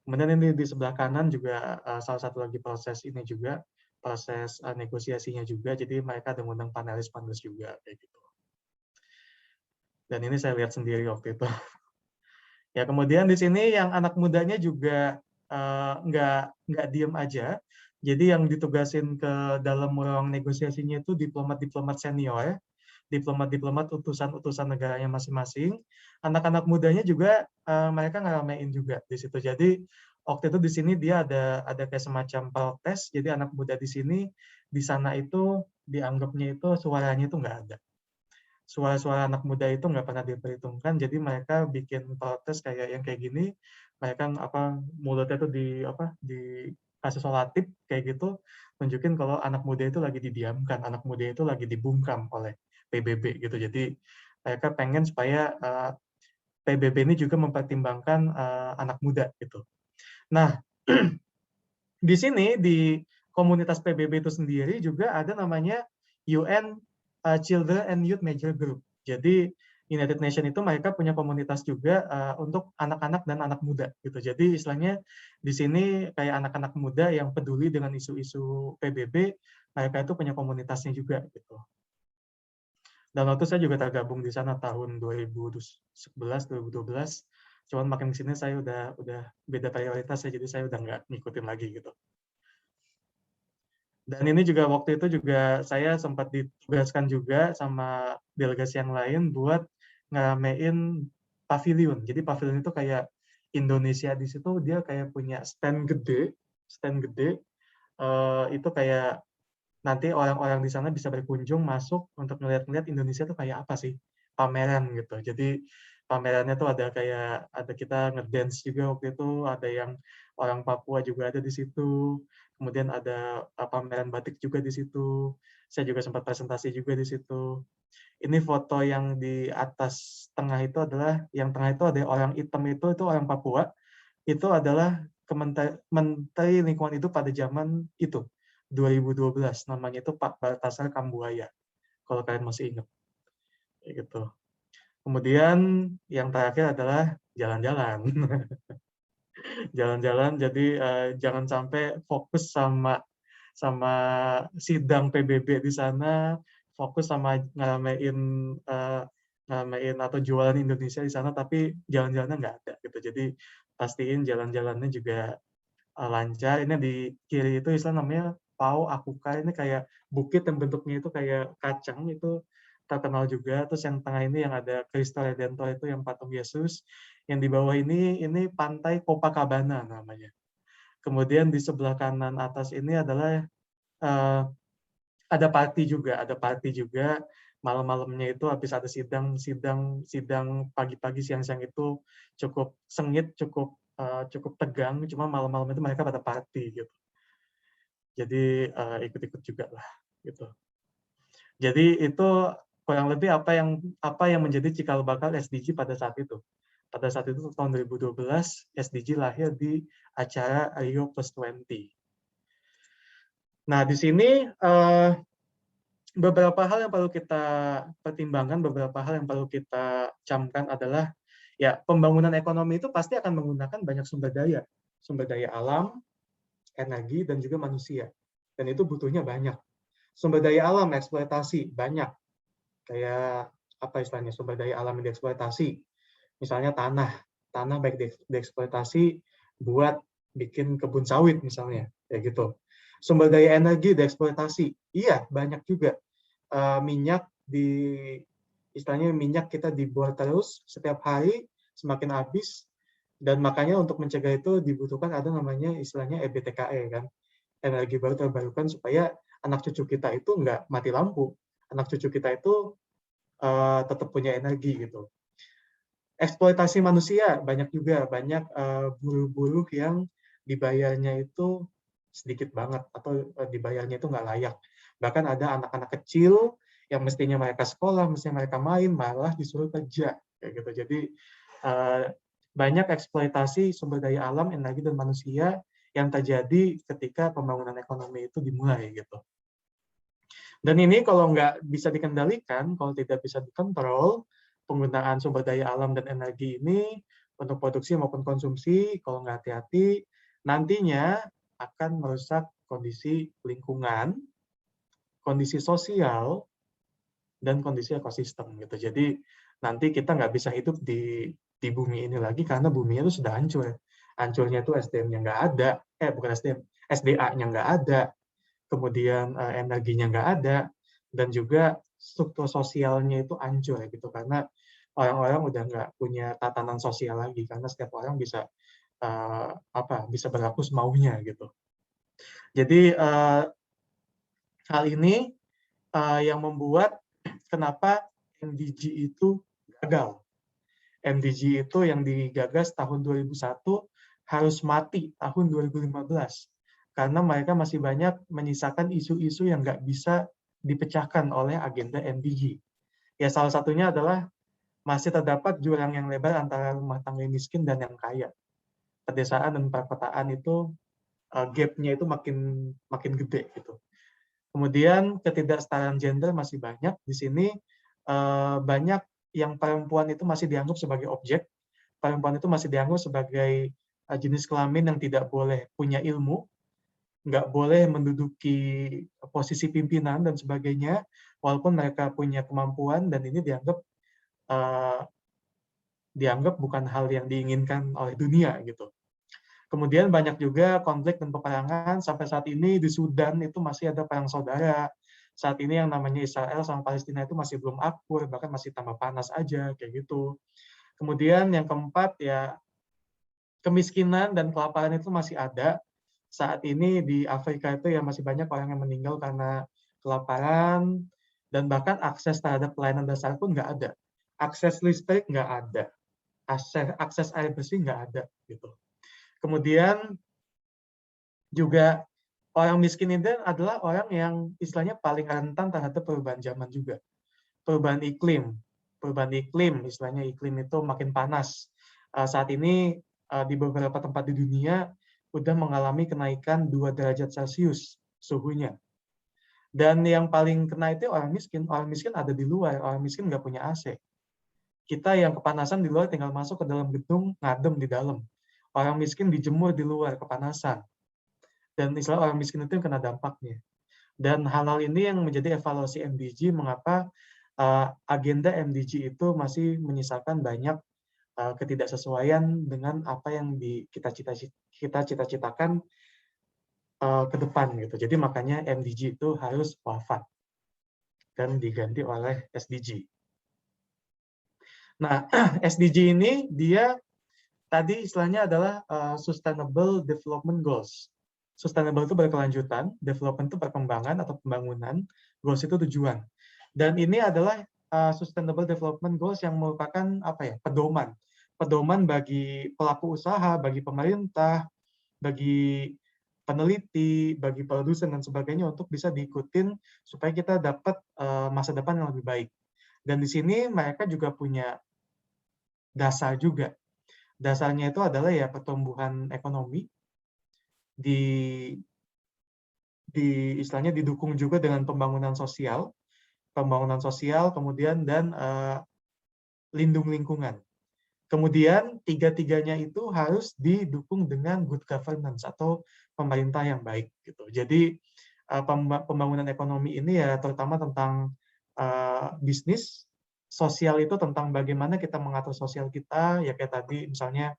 S1: Kemudian ini di sebelah kanan juga salah satu lagi proses ini juga, proses negosiasinya juga, jadi mereka ada mengundang panelis-panelis juga kayak gitu. Dan ini saya lihat sendiri waktu itu. Ya kemudian di sini yang anak mudanya juga nggak diem aja. Jadi yang ditugasin ke dalam ruang negosiasinya itu diplomat-diplomat senior, diplomat-diplomat utusan-utusan negaranya masing-masing. Anak-anak mudanya juga mereka ngeramein juga di situ. Jadi waktu itu di sini dia ada kayak semacam protes. Jadi anak muda di sini di sana itu dianggapnya itu suaranya itu nggak ada. Suara-suara anak muda itu nggak pernah diperhitungkan, jadi mereka bikin protes kayak yang kayak gini, mereka mulutnya tuh dikasih solatif kayak gitu, tunjukin kalau anak muda itu lagi didiamkan, anak muda itu lagi dibungkam oleh PBB gitu. Jadi mereka pengen supaya PBB ini juga mempertimbangkan anak muda gitu. Nah, di sini di komunitas PBB itu sendiri juga ada namanya UN Children and Youth Major Group. Jadi United Nations itu mereka punya komunitas juga untuk anak-anak dan anak muda gitu. Jadi istilahnya di sini kayak anak-anak muda yang peduli dengan isu-isu PBB, mereka itu punya komunitasnya juga gitu. Dan waktu saya juga tergabung di sana tahun 2011 2012. Cuman makin di sini saya udah beda prioritas ya, jadi saya udah nggak ngikutin lagi gitu. Dan ini juga waktu itu juga saya sempat ditugaskan juga sama delegasi yang lain buat ngeramein pavilion. Jadi pavilion itu kayak Indonesia di situ dia kayak punya stand gede itu kayak nanti orang-orang di sana bisa berkunjung masuk untuk ngeliat-ngeliat Indonesia tuh kayak apa sih, pameran gitu. Jadi pamerannya tuh ada kita ngedance juga waktu itu, ada yang orang Papua juga ada di situ, kemudian ada pameran batik juga di situ. Saya juga sempat presentasi juga di situ. Ini foto yang di atas tengah itu adalah, yang tengah itu ada orang hitam itu orang Papua. Itu adalah Menteri Lingkungan Hidup pada zaman itu, 2012. Namanya itu Pak Baltasar Kambuaya, kalau kalian masih ingat. Gitu. Kemudian yang terakhir adalah jalan-jalan. Jalan-jalan, jadi jangan sampai fokus sama sidang PBB di sana, fokus sama ngeramein ngamein atau jualan Indonesia di sana, tapi jalan-jalannya nggak ada gitu. Jadi pastiin jalan-jalannya juga lancar. Ini di kiri itu istilah namanya Pau Akuka, ini kayak bukit yang bentuknya itu kayak kacang, itu terkenal juga. Terus yang tengah ini yang ada Cristo Redentor itu yang patung Yesus. Yang di bawah ini pantai Copacabana namanya. Kemudian di sebelah kanan atas ini adalah uh, ada party juga. Malam-malamnya itu habis ada sidang pagi-pagi siang-siang itu cukup sengit, cukup tegang. Cuma malam-malam itu mereka pada party gitu. Jadi ikut-ikut juga lah gitu. Jadi itu kurang lebih apa yang menjadi cikal bakal SDG pada saat itu. Pada saat itu tahun 2012 SDG lahir di acara Rio Plus 20. Nah, di sini beberapa hal yang perlu kita pertimbangkan, beberapa hal yang perlu kita camkan adalah ya pembangunan ekonomi itu pasti akan menggunakan banyak sumber daya alam, energi, dan juga manusia. Dan itu butuhnya banyak. Sumber daya alam eksploitasi banyak. Kayak apa istilahnya, sumber daya alam yang dieksploitasi. Misalnya tanah baik dieksploitasi buat bikin kebun sawit misalnya, kayak gitu. Sumber daya energi dieksploitasi, iya banyak juga. Minyak istilahnya minyak kita dibuat terus setiap hari semakin habis, dan makanya untuk mencegah itu dibutuhkan ada namanya istilahnya EBTKE kan, energi baru terbarukan, supaya anak cucu kita itu nggak mati lampu, anak cucu kita itu tetap punya energi gitu. Eksploitasi manusia banyak juga, banyak buruh-buruh yang dibayarnya itu sedikit banget atau dibayarnya itu nggak layak. Bahkan ada anak-anak kecil yang mestinya mereka sekolah, mestinya mereka main, malah disuruh kerja kayak gitu. Jadi banyak eksploitasi sumber daya alam, energi, dan manusia yang terjadi ketika pembangunan ekonomi itu dimulai gitu. Dan ini kalau nggak bisa dikendalikan, kalau tidak bisa dikontrol, penggunaan sumber daya alam dan energi ini untuk produksi maupun konsumsi, kalau nggak hati-hati, nantinya akan merusak kondisi lingkungan, kondisi sosial, dan kondisi ekosistem gitu. Jadi nanti kita nggak bisa hidup di bumi ini lagi karena buminya itu sudah hancur. Hancurnya itu SDM-nya nggak ada, bukan SDM, SDA-nya nggak ada, kemudian energinya nggak ada, dan juga struktur sosialnya itu hancur gitu, karena orang-orang udah nggak punya tatanan sosial lagi karena setiap orang bisa bisa berlaku semaunya gitu. Jadi hal ini yang membuat kenapa MDG itu gagal. MDG itu yang digagas tahun 2001 harus mati tahun 2015 karena mereka masih banyak menyisakan isu-isu yang nggak bisa dipecahkan oleh agenda MDG. Ya salah satunya adalah masih terdapat jurang yang lebar antara rumah tangga yang miskin dan yang kaya. Pedesaan dan perkotaan itu gap-nya itu makin gede gitu. Kemudian ketidaksetaraan gender masih banyak di sini. Banyak yang perempuan itu masih dianggap sebagai objek, perempuan itu masih dianggap sebagai jenis kelamin yang tidak boleh punya ilmu, nggak boleh menduduki posisi pimpinan dan sebagainya, walaupun mereka punya kemampuan, dan ini dianggap bukan hal yang diinginkan oleh dunia gitu. Kemudian banyak juga konflik dan peperangan. Sampai saat ini di Sudan itu masih ada perang saudara. Saat ini yang namanya Israel sama Palestina itu masih belum akur, bahkan masih tambah panas aja kayak gitu. Kemudian yang keempat ya, kemiskinan dan kelaparan itu masih ada. Saat ini di Afrika itu ya masih banyak orang yang meninggal karena kelaparan, dan bahkan akses terhadap pelayanan dasar pun nggak ada. Akses listrik nggak ada. Akses air bersih nggak ada gitu. Kemudian juga orang miskin ini adalah orang yang istilahnya paling rentan terhadap perubahan zaman juga. Perubahan iklim istilahnya, iklim itu makin panas. Saat ini di beberapa tempat di dunia udah mengalami kenaikan 2 derajat Celcius suhunya. Dan yang paling kena itu orang miskin. Orang miskin ada di luar, orang miskin nggak punya AC. Kita yang kepanasan di luar tinggal masuk ke dalam gedung, ngadem di dalam. Orang miskin dijemur di luar, kepanasan. Dan istilah orang miskin itu yang kena dampaknya. Dan hal-hal ini yang menjadi evaluasi MDG, mengapa agenda MDG itu masih menyisakan banyak ketidaksesuaian dengan apa yang kita cita-citakan ke depan gitu. Jadi makanya MDG itu harus wafat dan diganti oleh SDG. Nah, SDG ini dia tadi istilahnya adalah Sustainable Development Goals. Sustainable itu berkelanjutan, development itu perkembangan atau pembangunan, goals itu tujuan. Dan ini adalah Sustainable Development Goals yang merupakan pedoman bagi pelaku usaha, bagi pemerintah, bagi peneliti, bagi produsen dan sebagainya untuk bisa diikutin supaya kita dapat masa depan yang lebih baik. Dan di sini mereka juga punya dasar juga. Dasarnya itu adalah ya pertumbuhan ekonomi di istilahnya didukung juga dengan pembangunan sosial kemudian dan lindung lingkungan. Kemudian tiga-tiganya itu harus didukung dengan good governance atau pemerintah yang baik gitu. Jadi pembangunan ekonomi ini ya terutama tentang bisnis, sosial itu tentang bagaimana kita mengatur sosial kita, ya kayak tadi misalnya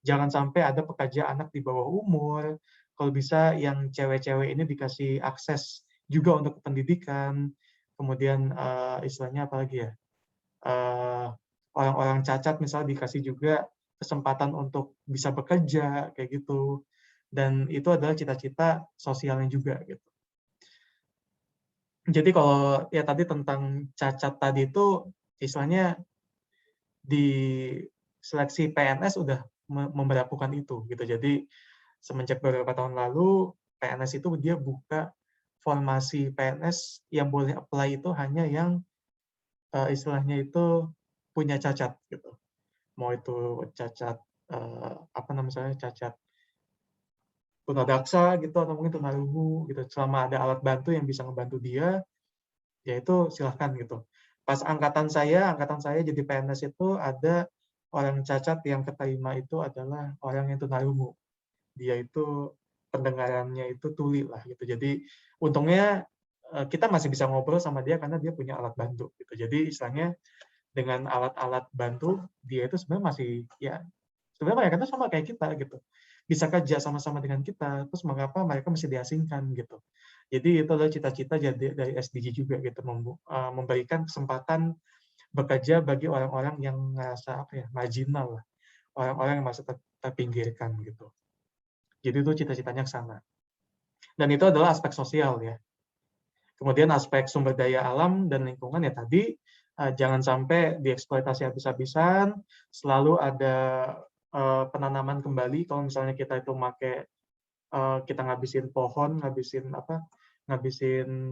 S1: jangan sampai ada pekerja anak di bawah umur, kalau bisa yang cewek-cewek ini dikasih akses juga untuk pendidikan, kemudian istilahnya apa lagi ya, orang-orang cacat misalnya dikasih juga kesempatan untuk bisa bekerja, kayak gitu. Dan itu adalah cita-cita sosialnya juga gitu. Jadi kalau ya tadi tentang cacat tadi itu istilahnya di seleksi PNS udah memberlakukan itu gitu. Jadi semenjak beberapa tahun lalu PNS itu dia buka formasi PNS yang boleh apply itu hanya yang istilahnya itu punya cacat gitu. Mau itu cacat apa namanya cacat tunadaksa gitu atau mungkin tunarungu gitu. Selama ada alat bantu yang bisa ngebantu dia, ya itu silahkan gitu. Pas angkatan saya jadi PNS itu ada orang cacat yang keterima itu adalah orang yang tunarungu. Dia itu pendengarannya itu tuli lah gitu. Jadi untungnya kita masih bisa ngobrol sama dia karena dia punya alat bantu gitu. Jadi istilahnya dengan alat-alat bantu dia itu sebenarnya masih ya sebenarnya mereka itu sama kayak kita gitu. Bisa kerja sama-sama dengan kita, terus mengapa mereka mesti diasingkan gitu. Jadi itu adalah cita-cita dari SDG juga gitu, memberikan kesempatan bekerja bagi orang-orang yang ngerasa apa ya, marginal lah, orang-orang yang masih terpinggirkan gitu. Jadi itu cita-citanya ke sana. Dan itu adalah aspek sosial ya. Kemudian aspek sumber daya alam dan lingkungan ya tadi, jangan sampai dieksploitasi habis-habisan, selalu ada penanaman kembali. Kalau misalnya kita itu kita ngabisin pohon, ngabisin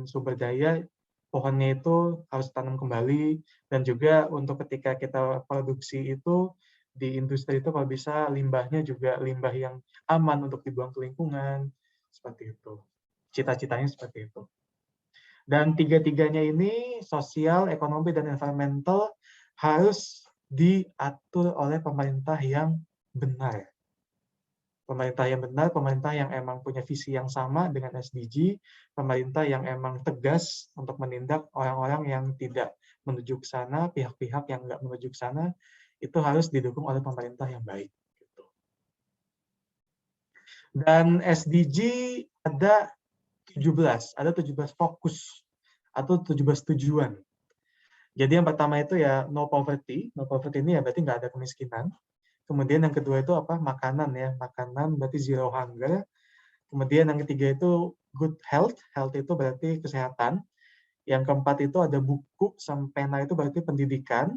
S1: sumber daya, pohonnya itu harus tanam kembali. Dan juga untuk ketika kita produksi itu di industri itu kalau bisa limbahnya juga limbah yang aman untuk dibuang ke lingkungan, seperti itu. Cita-citanya seperti itu. Dan tiga-tiganya ini, sosial, ekonomi, dan environmental, harus diatur oleh pemerintah yang benar. Pemerintah yang benar, pemerintah yang emang punya visi yang sama dengan SDG, pemerintah yang emang tegas untuk menindak orang-orang yang tidak menuju ke sana, pihak-pihak yang nggak menuju ke sana, itu harus didukung oleh pemerintah yang baik. Dan SDG ada 17 fokus atau 17 tujuan. Jadi yang pertama itu ya no poverty. No poverty ini ya berarti nggak ada kemiskinan. Kemudian yang kedua itu apa? Makanan ya. Makanan berarti zero hunger. Kemudian yang ketiga itu good health. Health itu berarti kesehatan. Yang keempat itu ada buku sama pena itu berarti pendidikan.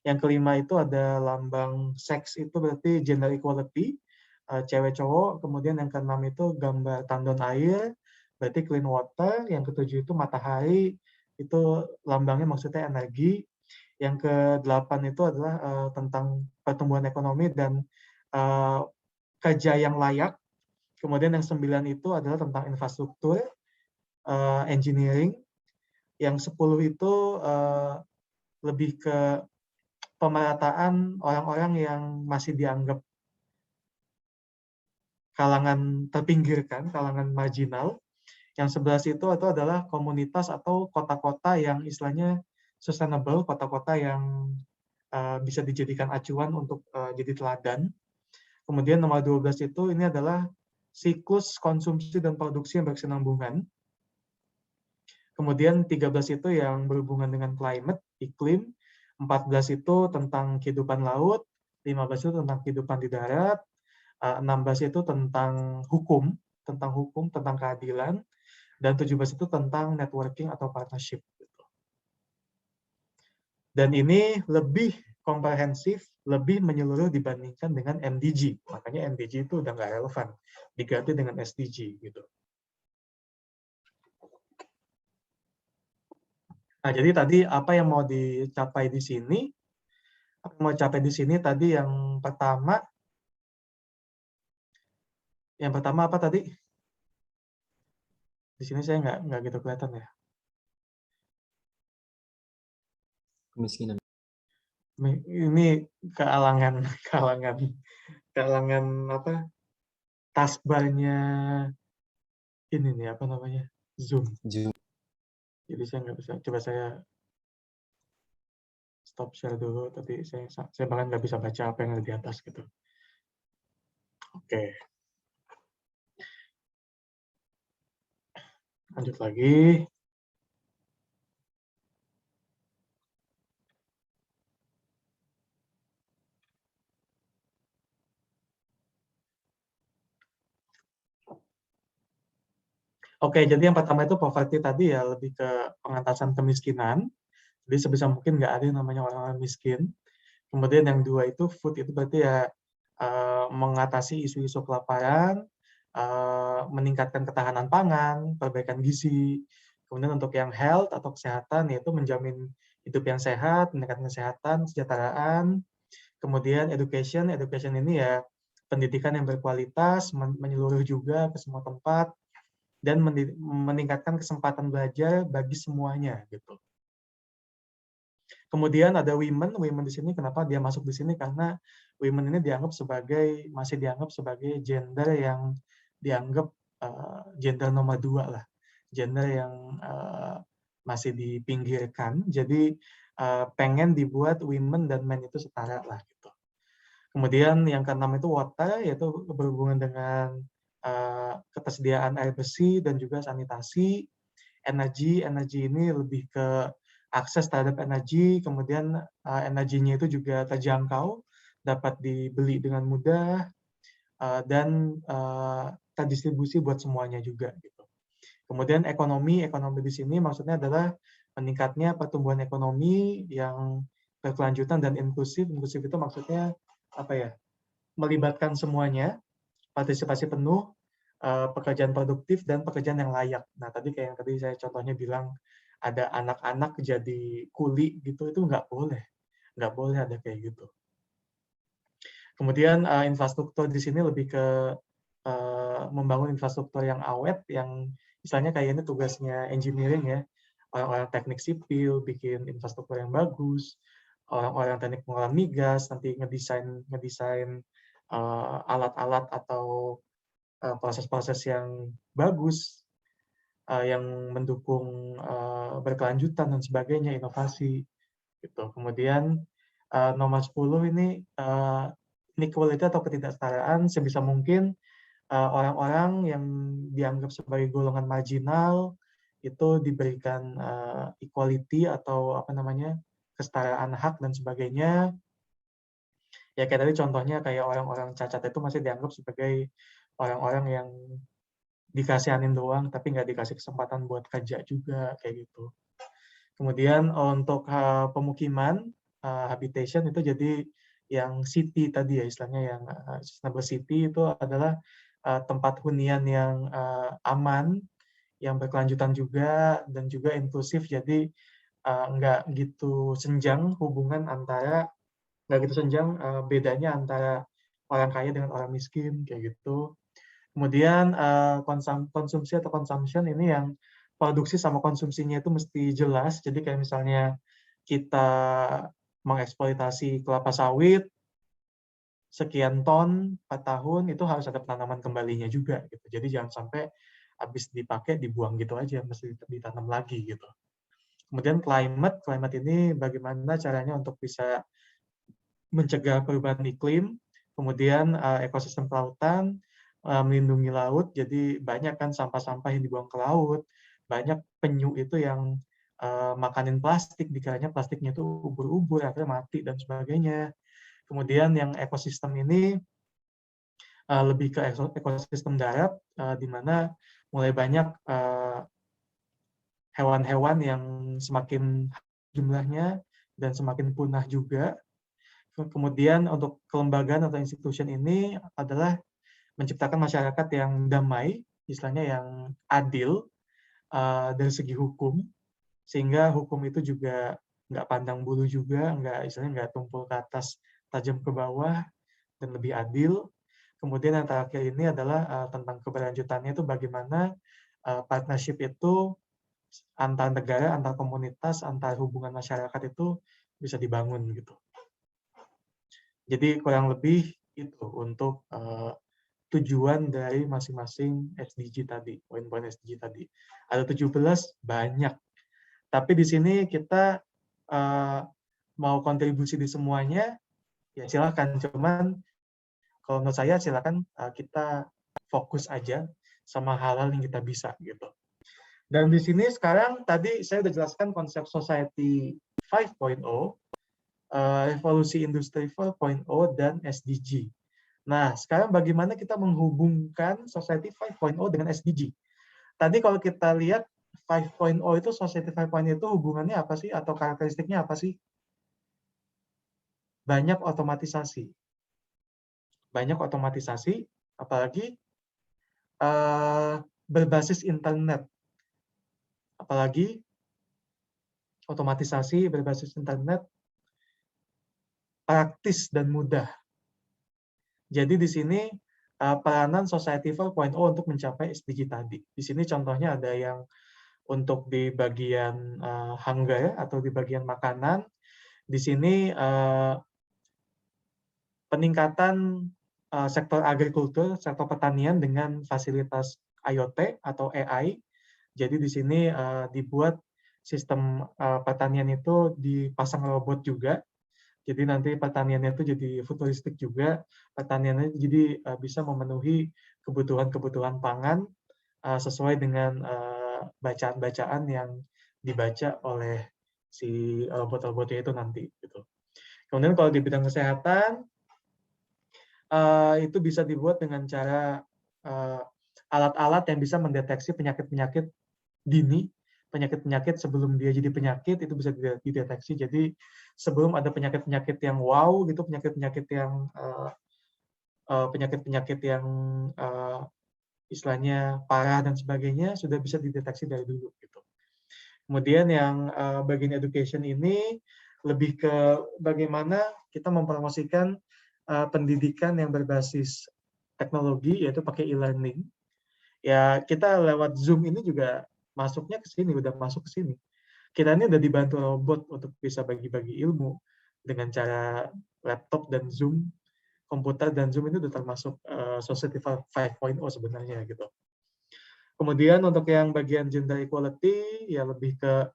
S1: Yang kelima itu ada lambang seks itu berarti gender equality. Cewek cowok. Kemudian yang keenam itu gambar tandon air, berarti clean water. Yang ketujuh itu matahari, itu lambangnya maksudnya energi. Yang ke-8 itu adalah tentang pertumbuhan ekonomi dan kerja yang layak. Kemudian yang 9 itu adalah tentang infrastruktur, engineering. Yang 10 itu lebih ke pemerataan orang-orang yang masih dianggap kalangan terpinggirkan, kalangan marginal. Yang 11 itu adalah komunitas atau kota-kota yang istilahnya sustainable, kota-kota yang bisa dijadikan acuan untuk jadi teladan. Kemudian nomor 12 itu ini adalah siklus konsumsi dan produksi yang berkesinambungan. Kemudian 13 itu yang berhubungan dengan climate, iklim. 14 itu tentang kehidupan laut. 15 itu tentang kehidupan di darat. 16 itu tentang hukum, tentang keadilan. Dan 17 itu tentang networking atau partnership. Dan ini lebih komprehensif, lebih menyeluruh dibandingkan dengan MDG. Makanya MDG itu udah nggak relevan, diganti dengan SDG gitu. Nah, jadi tadi apa yang mau dicapai di sini? Apa yang mau dicapai di sini tadi yang pertama apa tadi? Di sini saya nggak gitu kelihatan ya.
S3: Kemiskinan.
S1: Ini kealangan apa? Taskbarnya ini nih apa namanya? Zoom. Jadi saya nggak bisa. Coba saya stop share dulu, tapi saya bahkan nggak bisa baca apa yang ada di atas gitu. Oke. Lanjut lagi. Oke, jadi yang pertama itu poverty tadi ya lebih ke pengentasan kemiskinan. Jadi sebisa mungkin nggak ada yang namanya orang-orang miskin. Kemudian yang dua itu food, itu berarti ya mengatasi isu-isu kelaparan, meningkatkan ketahanan pangan, perbaikan gizi. Kemudian untuk yang health atau kesehatan yaitu menjamin hidup yang sehat, meningkatkan kesehatan, kesejahteraan. Kemudian education ini ya pendidikan yang berkualitas, menyeluruh juga ke semua tempat, dan meningkatkan kesempatan belajar bagi semuanya gitu. Kemudian ada women di sini, kenapa dia masuk di sini? Karena women ini masih dianggap sebagai gender yang dianggap gender nomor 2 lah, gender yang masih dipinggirkan. Jadi pengen dibuat women dan men itu setara lah gitu. Kemudian yang keenam itu water, yaitu berhubungan dengan ketersediaan air bersih dan juga sanitasi. Energi ini lebih ke akses terhadap energi, kemudian energinya itu juga terjangkau, dapat dibeli dengan mudah, dan terdistribusi buat semuanya juga. Gitu. Kemudian ekonomi di sini maksudnya adalah meningkatnya pertumbuhan ekonomi yang berkelanjutan dan inklusif. Inklusif itu maksudnya apa ya? Melibatkan semuanya, partisipasi penuh, pekerjaan produktif dan pekerjaan yang layak. Nah, tadi kayak yang tadi saya contohnya bilang ada anak-anak jadi kuli gitu, itu nggak boleh ada kayak gitu. Kemudian infrastruktur di sini lebih ke membangun infrastruktur yang awet, yang misalnya kayak ini tugasnya engineering ya, orang-orang teknik sipil bikin infrastruktur yang bagus, orang-orang teknik pengolahan migas nanti ngedesain alat-alat atau proses-proses yang bagus, yang mendukung berkelanjutan dan sebagainya, inovasi. Gitu. Kemudian nomor 10 ini inequality atau ketidaksetaraan, sebisa mungkin orang-orang yang dianggap sebagai golongan marginal itu diberikan equality atau apa namanya kesetaraan hak dan sebagainya. Ya kayak tadi contohnya kayak orang-orang cacat itu masih dianggap sebagai orang-orang yang dikasihanin doang tapi nggak dikasih kesempatan buat kerja juga kayak gitu. Kemudian untuk pemukiman, habitation itu jadi yang city tadi ya istilahnya, yang sustainable city itu adalah tempat hunian yang aman, yang berkelanjutan juga dan juga inklusif. Jadi nggak gitu senjang bedanya antara orang kaya dengan orang miskin kayak gitu. Kemudian konsumsi atau consumption ini yang produksi sama konsumsinya itu mesti jelas. Jadi kayak misalnya kita mengeksploitasi kelapa sawit sekian ton per tahun, itu harus ada penanaman kembalinya juga gitu. Jadi jangan sampai habis dipakai dibuang gitu aja, mesti ditanam lagi gitu. Kemudian climate ini bagaimana caranya untuk bisa mencegah perubahan iklim, kemudian ekosistem kelautan, melindungi laut, jadi banyak kan sampah-sampah yang dibuang ke laut, banyak penyu itu yang makanin plastik, dikiranya plastiknya itu ubur-ubur, akhirnya mati dan sebagainya. Kemudian yang ekosistem ini lebih ke ekosistem darat, di mana mulai banyak hewan-hewan yang semakin jumlahnya dan semakin punah juga. Kemudian untuk kelembagaan atau institution ini adalah menciptakan masyarakat yang damai, istilahnya yang adil dari segi hukum, sehingga hukum itu juga nggak pandang bulu juga, istilahnya nggak tumpul ke atas, tajam ke bawah, dan lebih adil. Kemudian yang terakhir ini adalah tentang keberlanjutannya itu bagaimana partnership itu antar negara, antar komunitas, antar hubungan masyarakat itu bisa dibangun gitu. Jadi kurang lebih itu untuk tujuan dari masing-masing SDG tadi, poin-poin SDG tadi. Ada 17 banyak. Tapi di sini kita mau kontribusi di semuanya, ya silakan. Cuman kalau menurut saya silakan kita fokus aja sama hal-hal yang kita bisa gitu. Dan di sini sekarang tadi saya sudah jelaskan konsep Society 5.0, Revolusi Industri 4.0, dan SDG. Nah, sekarang bagaimana kita menghubungkan Society 5.0 dengan SDG? Tadi kalau kita lihat 5.0 itu, Society 5.0 itu hubungannya apa sih? Atau karakteristiknya apa sih? Banyak otomatisasi. Banyak otomatisasi, apalagi berbasis internet. Apalagi otomatisasi berbasis internet praktis dan mudah. Jadi di sini peranan Society 4.0 untuk mencapai SDG tadi. Di sini contohnya ada yang untuk di bagian hunger atau di bagian makanan. Di sini peningkatan sektor agrikultur, sektor pertanian dengan fasilitas IoT atau AI. Jadi di sini dibuat sistem pertanian itu dipasang robot juga. Jadi nanti pertaniannya itu jadi futuristik juga, pertaniannya jadi bisa memenuhi kebutuhan-kebutuhan pangan sesuai dengan bacaan-bacaan yang dibaca oleh si robot-robotnya itu nanti. Gitu. Kemudian kalau di bidang kesehatan, itu bisa dibuat dengan cara alat-alat yang bisa mendeteksi penyakit-penyakit dini, penyakit-penyakit sebelum dia jadi penyakit itu bisa dideteksi. Jadi sebelum ada penyakit-penyakit yang wow gitu, penyakit-penyakit yang istilahnya parah dan sebagainya sudah bisa dideteksi dari dulu gitu. Kemudian yang bagian education ini lebih ke bagaimana kita mempromosikan pendidikan yang berbasis teknologi, yaitu pakai e-learning. Ya kita lewat Zoom ini juga masuknya ke sini, udah masuk ke sini. Kita ini udah dibantu robot untuk bisa bagi-bagi ilmu dengan cara laptop dan Zoom, komputer dan Zoom itu udah termasuk Society 5.0 sebenarnya gitu. Kemudian untuk yang bagian gender equality, ya lebih ke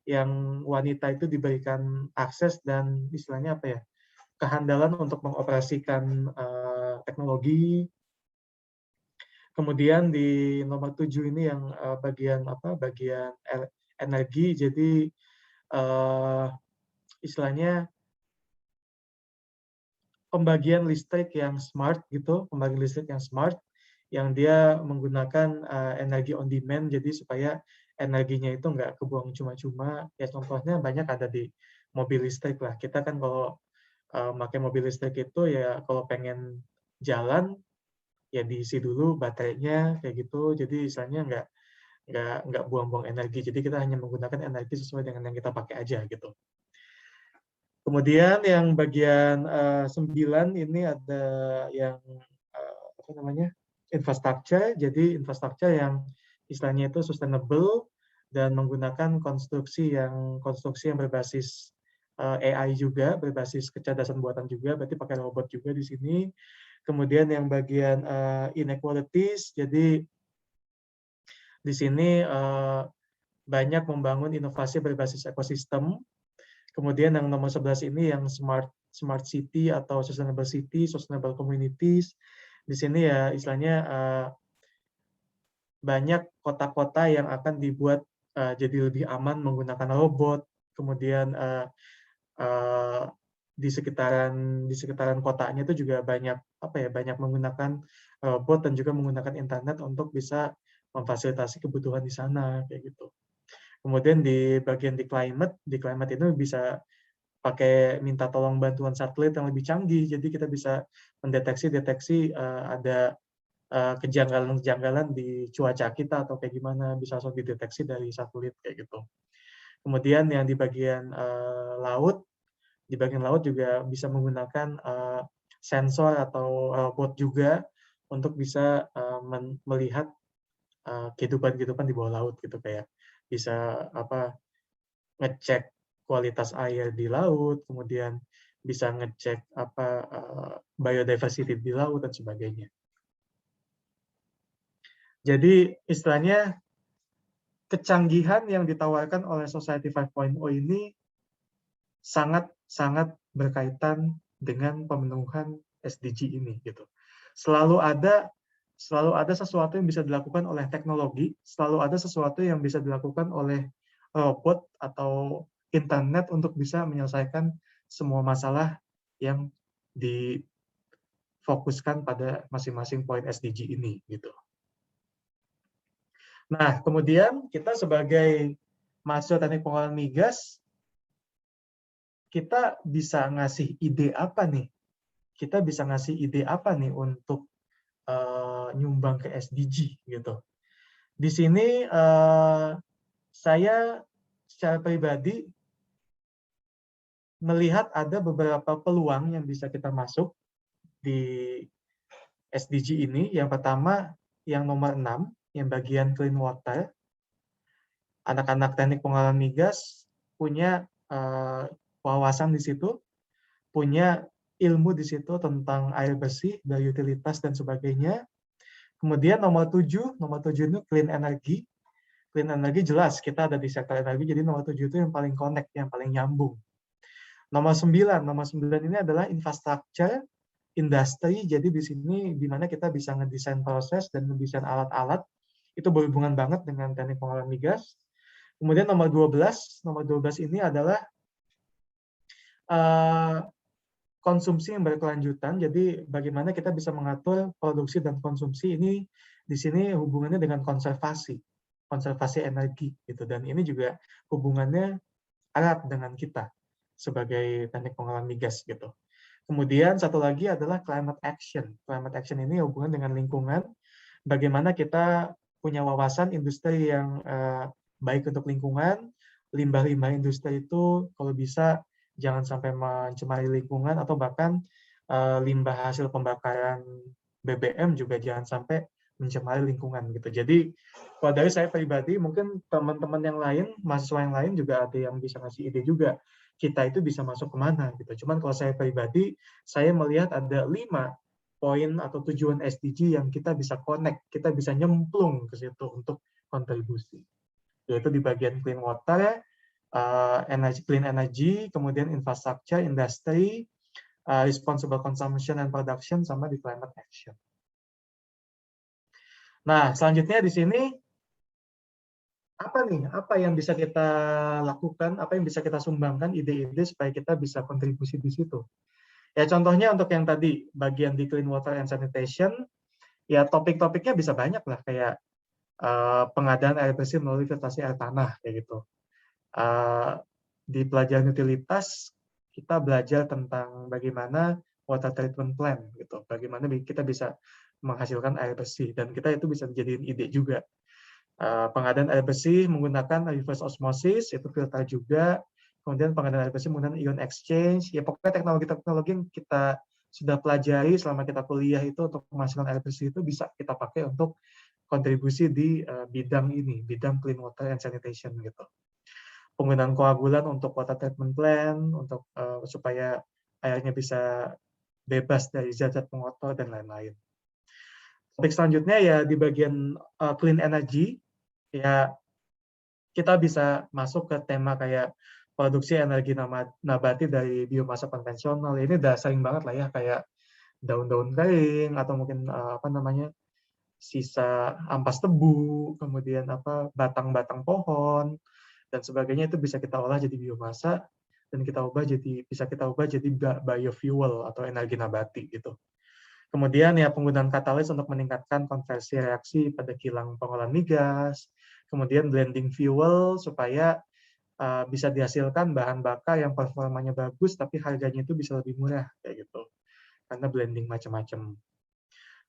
S1: yang wanita itu diberikan akses dan istilahnya apa ya, kehandalan untuk mengoperasikan teknologi. Kemudian di nomor 7 ini yang bagian energi, jadi istilahnya pembagian listrik yang smart gitu, pembagian listrik yang smart, yang dia menggunakan energi on demand, jadi supaya energinya itu nggak kebuang cuma-cuma. Ya contohnya banyak ada di mobil listrik lah. Kita kan kalau pakai mobil listrik itu ya kalau pengen jalan ya diisi dulu baterainya kayak gitu. Jadi misalnya nggak buang-buang energi. Jadi kita hanya menggunakan energi sesuai dengan yang kita pakai aja gitu. Kemudian yang bagian 9 ini ada yang apa namanya? Infrastructure. Jadi infrastructure yang istilahnya itu sustainable dan menggunakan konstruksi yang berbasis AI juga, berbasis kecerdasan buatan juga, berarti pakai robot juga di sini. Kemudian yang bagian inequalities, jadi di sini banyak membangun inovasi berbasis ekosistem. Kemudian yang nomor 11 ini yang smart city atau sustainable city, sustainable communities. Di sini ya istilahnya banyak kota-kota yang akan dibuat jadi lebih aman menggunakan robot. Kemudian di sekitaran kotanya itu juga banyak menggunakan robot dan juga menggunakan internet untuk bisa memfasilitasi kebutuhan di sana kayak gitu. Kemudian di bagian di climate itu bisa pakai minta tolong bantuan satelit yang lebih canggih, jadi kita bisa mendeteksi ada kejanggalan-kejanggalan di cuaca kita atau kayak gimana, bisa langsung dideteksi dari satelit kayak gitu. Kemudian yang di bagian laut juga bisa menggunakan sensor atau robot juga untuk bisa melihat kehidupan di bawah laut gitu, kayak bisa ngecek kualitas air di laut, kemudian bisa ngecek biodiversity di laut dan sebagainya. Jadi istilahnya kecanggihan yang ditawarkan oleh Society 5.0 ini sangat berkaitan dengan pemenuhan SDG ini gitu. Selalu ada sesuatu yang bisa dilakukan oleh teknologi, selalu ada sesuatu yang bisa dilakukan oleh robot atau internet untuk bisa menyelesaikan semua masalah yang difokuskan pada masing-masing poin SDG ini gitu. Nah, kemudian kita sebagai mahasiswa teknik pengolahan migas, kita bisa ngasih ide apa nih? Kita bisa ngasih ide apa nih untuk nyumbang ke SDG gitu. Di sini saya secara pribadi melihat ada beberapa peluang yang bisa kita masuk di SDG ini. Yang pertama, yang nomor 6, yang bagian clean water. Anak-anak teknik pengolahan migas punya wawasan di situ, punya ilmu di situ tentang air bersih, utilitas dan sebagainya. Kemudian nomor 7 ini clean energy. Clean energy jelas kita ada di sektor energi, jadi nomor 7 itu yang paling connect, yang paling nyambung. Nomor 9 ini adalah infrastructure, industri, jadi di sini di mana kita bisa ngedesain proses dan ngedesain alat-alat, itu berhubungan banget dengan teknik pengolahan migas. Kemudian nomor 12 ini adalah konsumsi yang berkelanjutan, jadi bagaimana kita bisa mengatur produksi dan konsumsi ini di sini hubungannya dengan konservasi energi gitu, dan ini juga hubungannya erat dengan kita sebagai teknik pengolahan migas gitu. Kemudian satu lagi adalah climate action. Climate action ini hubungan dengan lingkungan, bagaimana kita punya wawasan industri yang baik untuk lingkungan, limbah-limbah industri itu kalau bisa jangan sampai mencemari lingkungan, atau bahkan limbah hasil pembakaran BBM juga jangan sampai mencemari lingkungan gitu. Jadi kalau dari saya pribadi, mungkin teman-teman yang lain, mahasiswa yang lain juga ada yang bisa ngasih ide juga. Kita itu bisa masuk kemana gitu. Cuman kalau saya pribadi, saya melihat ada 5 poin atau tujuan SDG yang kita bisa connect, kita bisa nyemplung ke situ untuk kontribusi. Yaitu di bagian clean water, clean energy, kemudian infrastructure, industry, responsible consumption and production, sama di climate action. Nah, selanjutnya di sini apa yang bisa kita lakukan, apa yang bisa kita sumbangkan, ide-ide supaya kita bisa kontribusi di situ. Ya contohnya untuk yang tadi bagian di clean water and sanitation, ya topik-topiknya bisa banyak lah, kayak pengadaan air bersih melalui filtrasi air tanah kayak gitu. Di pelajaran utilitas kita belajar tentang bagaimana water treatment plant gitu, bagaimana kita bisa menghasilkan air bersih, dan kita itu bisa dijadiin ide juga. Pengadaan air bersih menggunakan reverse osmosis, itu filter juga. Kemudian pengadaan air bersih menggunakan ion exchange. Ya pokoknya teknologi-teknologi yang kita sudah pelajari selama kita kuliah itu untuk menghasilkan air bersih itu bisa kita pakai untuk kontribusi di bidang ini, bidang clean water and sanitation gitu. Penggunaan koagulan untuk water treatment plant, untuk supaya airnya bisa bebas dari zat-zat pengotor dan lain-lain. Topik selanjutnya ya di bagian clean energy, ya kita bisa masuk ke tema kayak produksi energi nabati dari biomasa konvensional. Ini udah sering banget lah ya, kayak daun-daun kering atau mungkin sisa ampas tebu, kemudian batang-batang pohon dan sebagainya, itu bisa kita olah jadi biomasa dan bisa kita ubah jadi biofuel atau energi nabati gitu. Kemudian ya penggunaan katalis untuk meningkatkan konversi reaksi pada kilang pengolahan migas, kemudian blending fuel supaya bisa dihasilkan bahan bakar yang performanya bagus tapi harganya itu bisa lebih murah kayak gitu. Karena blending macam-macam.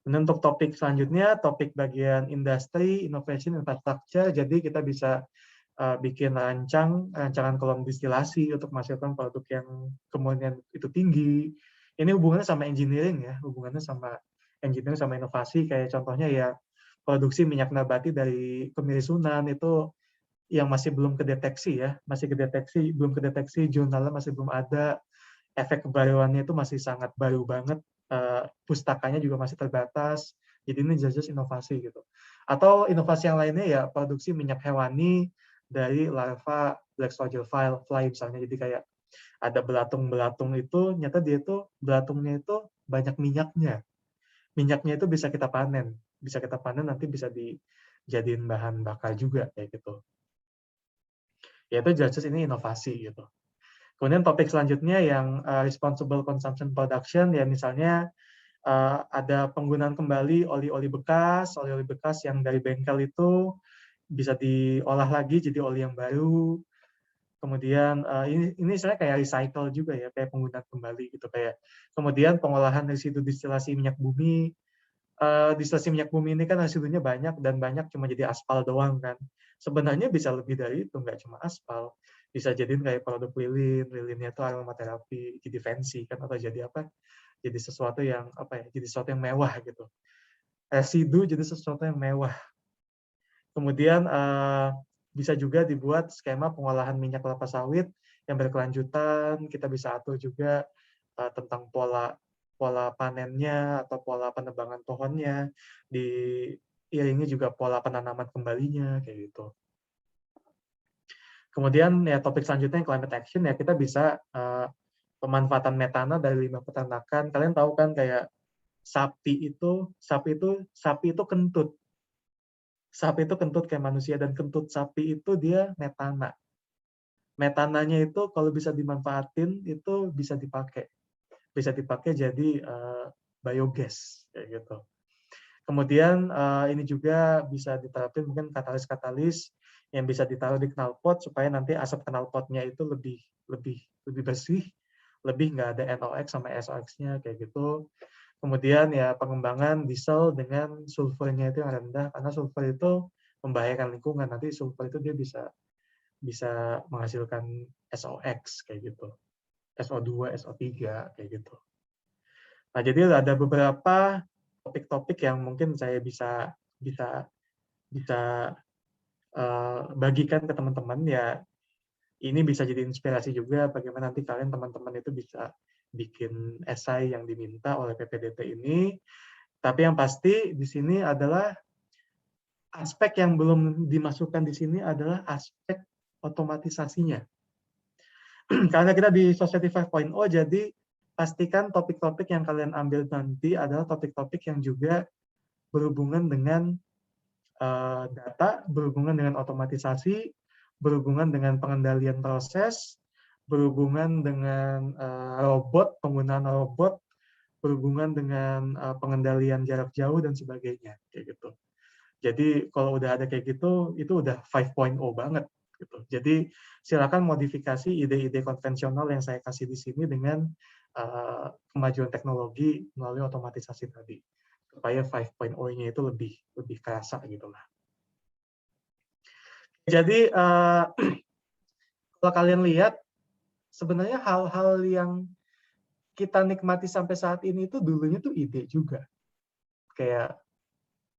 S1: Dan untuk topik selanjutnya, topik bagian industri, innovation, infrastructure. Jadi kita bisa bikin rancangan kolom distilasi untuk menghasilkan produk yang kemudian itu tinggi. Ini hubungannya sama engineering ya, hubungannya sama engineering sama inovasi. Kayak contohnya ya produksi minyak nabati dari kemiri Sunan itu yang masih belum kedeteksi ya, belum kedeteksi, jurnalnya masih belum ada, efek kebaruannya itu masih sangat baru banget, pustakanya juga masih terbatas. Jadi ini jelas inovasi gitu. Atau inovasi yang lainnya ya produksi minyak hewani dari larva black soldier fly misalnya. Jadi kayak ada belatung-belatung itu, nyata dia itu belatungnya itu banyak minyaknya. Minyaknya itu bisa kita panen nanti bisa dijadiin bahan bakar juga kayak gitu. Ya itu jelas ini inovasi gitu. Kemudian topik selanjutnya yang responsible consumption production, ya misalnya ada penggunaan kembali oli-oli bekas yang dari bengkel itu bisa diolah lagi jadi oli yang baru. Kemudian ini sebenarnya kayak recycle juga ya, kayak penggunaan kembali gitu, kayak kemudian pengolahan residu distilasi minyak bumi. Distilasi minyak bumi ini kan residunya banyak dan banyak cuma jadi aspal doang kan. Sebenarnya bisa lebih dari itu, nggak cuma aspal. Bisa jadiin kayak produk lilinnya itu aromaterapi, jadi fancy kan, atau jadi apa? Jadi sesuatu yang jadi sesuatu yang mewah gitu. Residu jadi sesuatu yang mewah. Kemudian bisa juga dibuat skema pengolahan minyak kelapa sawit yang berkelanjutan. Kita bisa atur juga tentang pola panennya atau pola penebangan pohonnya, diiringi juga pola penanaman kembalinya kayak gitu. Kemudian ya topik selanjutnya climate action, ya kita bisa pemanfaatan metana dari limbah peternakan. Kalian tahu kan kayak sapi itu kentut. Sapi itu kentut kayak manusia, dan kentut sapi itu dia metana. Metananya itu kalau bisa dimanfaatin itu bisa dipakai jadi biogas kayak gitu. Kemudian ini juga bisa diterapin mungkin katalis yang bisa ditaruh di knalpot supaya nanti asap knalpotnya itu lebih bersih, lebih nggak ada NOx sama SOx-nya kayak gitu. Kemudian ya pengembangan diesel dengan sulfurnya itu yang rendah, karena sulfur itu membahayakan lingkungan. Nanti sulfur itu dia bisa menghasilkan SOx kayak gitu. SO2, SO3 kayak gitu. Nah, jadi ada beberapa topik-topik yang mungkin saya bisa bagikan ke teman-teman ya. Ini bisa jadi inspirasi juga bagaimana nanti kalian teman-teman itu bisa bikin esai yang diminta oleh PPDT ini. Tapi yang pasti di sini adalah aspek yang belum dimasukkan di sini adalah aspek otomatisasinya. Karena kita di Society 5.0, jadi pastikan topik-topik yang kalian ambil nanti adalah topik-topik yang juga berhubungan dengan data, berhubungan dengan otomatisasi, berhubungan dengan pengendalian proses, berhubungan dengan penggunaan robot, berhubungan dengan pengendalian jarak jauh dan sebagainya kayak gitu. Jadi kalau udah ada kayak gitu, itu udah 5.0 banget gitu. Jadi silakan modifikasi ide-ide konvensional yang saya kasih di sini dengan kemajuan teknologi melalui otomatisasi tadi, supaya 5.0-nya itu lebih kerasa gitu lah. Jadi kalau kalian lihat, sebenarnya hal-hal yang kita nikmati sampai saat ini itu dulunya tuh ide juga. Kayak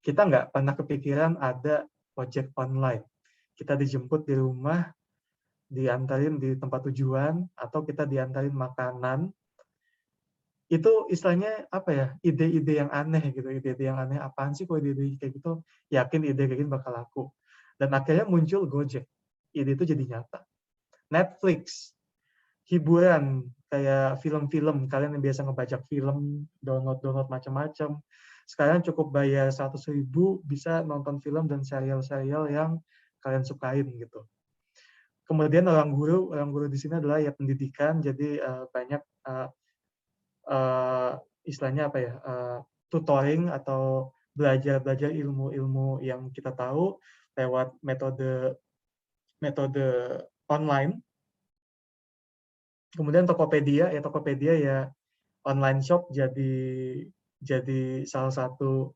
S1: kita nggak pernah kepikiran ada ojek online. Kita dijemput di rumah, diantarin di tempat tujuan, atau kita diantarin makanan. Itu istilahnya apa ya, ide-ide yang aneh gitu, ide-ide yang aneh, apaan sih kok ide-ide kayak gitu, yakin ide kayak gini bakal laku. Dan akhirnya muncul Gojek. ide itu jadi nyata. Netflix, hiburan kayak film-film, kalian yang biasa ngebajak film, download macam-macam, sekarang cukup bayar 100.000 bisa nonton film dan serial-serial yang kalian sukain gitu. Kemudian orang guru di sini adalah ya pendidikan, jadi banyak istilahnya apa ya, tutoring atau belajar ilmu-ilmu yang kita tahu lewat metode online. Kemudian Tokopedia ya online shop jadi salah satu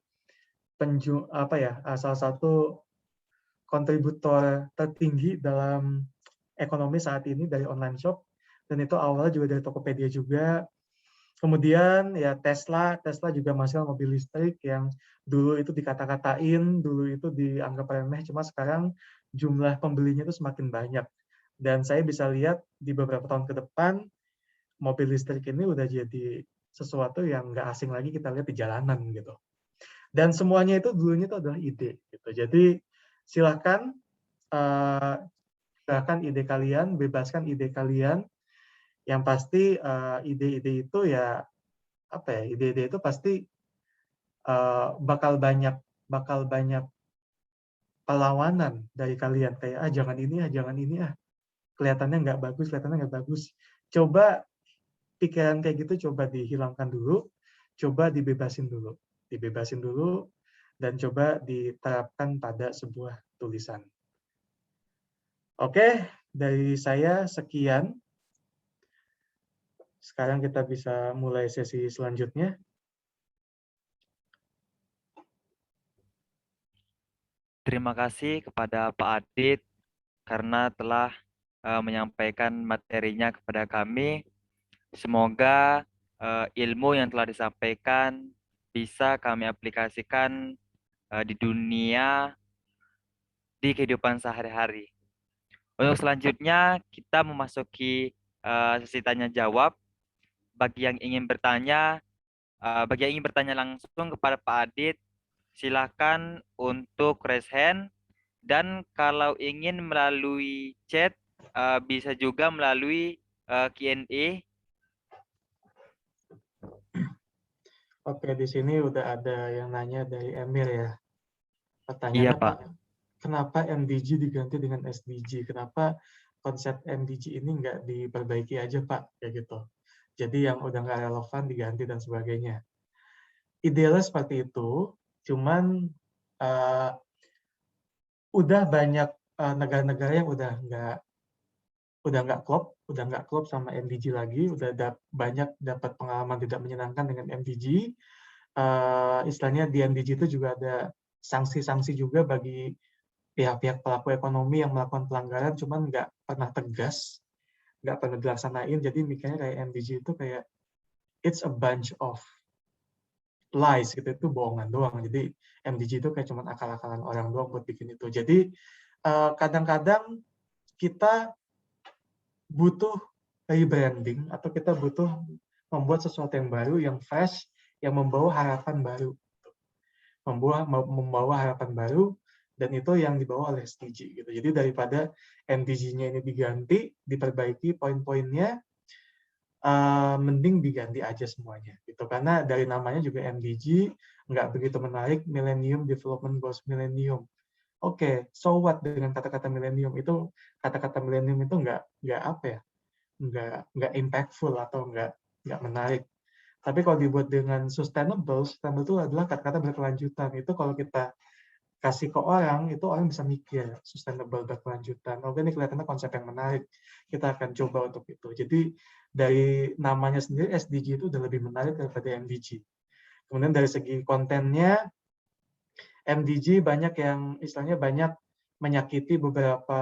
S1: salah satu kontributor tertinggi dalam ekonomi saat ini dari online shop, dan itu awalnya juga dari Tokopedia juga. Kemudian ya Tesla juga menghasilkan mobil listrik yang dulu itu dikata-katain, dulu itu dianggap remeh, cuma sekarang jumlah pembelinya itu semakin banyak. Dan saya bisa lihat di beberapa tahun ke depan, mobil listrik ini udah jadi sesuatu yang nggak asing lagi kita lihat di jalanan gitu. Dan semuanya itu dulunya itu adalah ide gitu. Jadi silakan ide kalian, bebaskan ide kalian. Yang pasti ide-ide itu ya ide-ide itu pasti bakal banyak perlawanan dari kalian, kayak jangan ini kelihatannya nggak bagus. Coba pikiran kayak gitu coba dihilangkan dulu, coba dibebasin dulu dan coba diterapkan pada sebuah tulisan. Oke, dari saya sekian. Sekarang kita bisa mulai sesi selanjutnya.
S2: Terima kasih kepada Pak Adit karena telah menyampaikan materinya kepada kami. Semoga ilmu yang telah disampaikan bisa kami aplikasikan di dunia, di kehidupan sehari-hari. Untuk selanjutnya, kita memasuki sesi tanya jawab. Bagi yang ingin bertanya langsung kepada Pak Adit, silakan untuk raise hand. Dan kalau ingin melalui chat, bisa juga melalui Q&A.
S1: Oke, di sini udah ada yang nanya dari Emir ya.
S2: Iya,
S1: Pertanyaannya,
S2: Pak.
S1: Kenapa MDG diganti dengan SDG? Kenapa konsep MDG ini nggak diperbaiki aja, Pak? Kayak gitu. Jadi yang udah nggak relevan diganti dan sebagainya. Idealnya seperti itu, cuman udah banyak negara-negara yang udah nggak klop sama MDG lagi, udah banyak dapat pengalaman tidak menyenangkan dengan MDG. Istilahnya di MDG itu juga ada sanksi-sanksi juga bagi pihak-pihak pelaku ekonomi yang melakukan pelanggaran, cuman nggak pernah tegas, nggak pernah dilaksanain. Jadi mikirnya kayak MDG itu kayak it's a bunch of lies gitu, itu bohongan doang. Jadi MDG itu kayak cuman akal-akalan orang doang buat bikin itu. Jadi kadang-kadang kita butuh rebranding atau kita butuh membuat sesuatu yang baru, yang fresh, yang membawa harapan baru. Membawa harapan baru, dan itu yang dibawa oleh SDG gitu. Jadi daripada MDG-nya ini diganti, diperbaiki poin-poinnya, mending diganti aja semuanya gitu. Karena dari namanya juga MDG nggak begitu menarik, Millennium Development Goals Millennium. Oke, so what dengan kata-kata millennium itu? Kata-kata millennium itu nggak apa ya? Nggak impactful atau nggak menarik. Tapi kalau dibuat dengan sustainable itu adalah kata-kata berkelanjutan. Itu kalau kita kasih ke orang, itu orang bisa mikir sustainable berkelanjutan. Oke, ini kelihatannya konsep yang menarik. Kita akan coba untuk itu. Jadi dari namanya sendiri SDG itu udah lebih menarik daripada MDG. Kemudian dari segi kontennya, MDG banyak yang istilahnya banyak menyakiti beberapa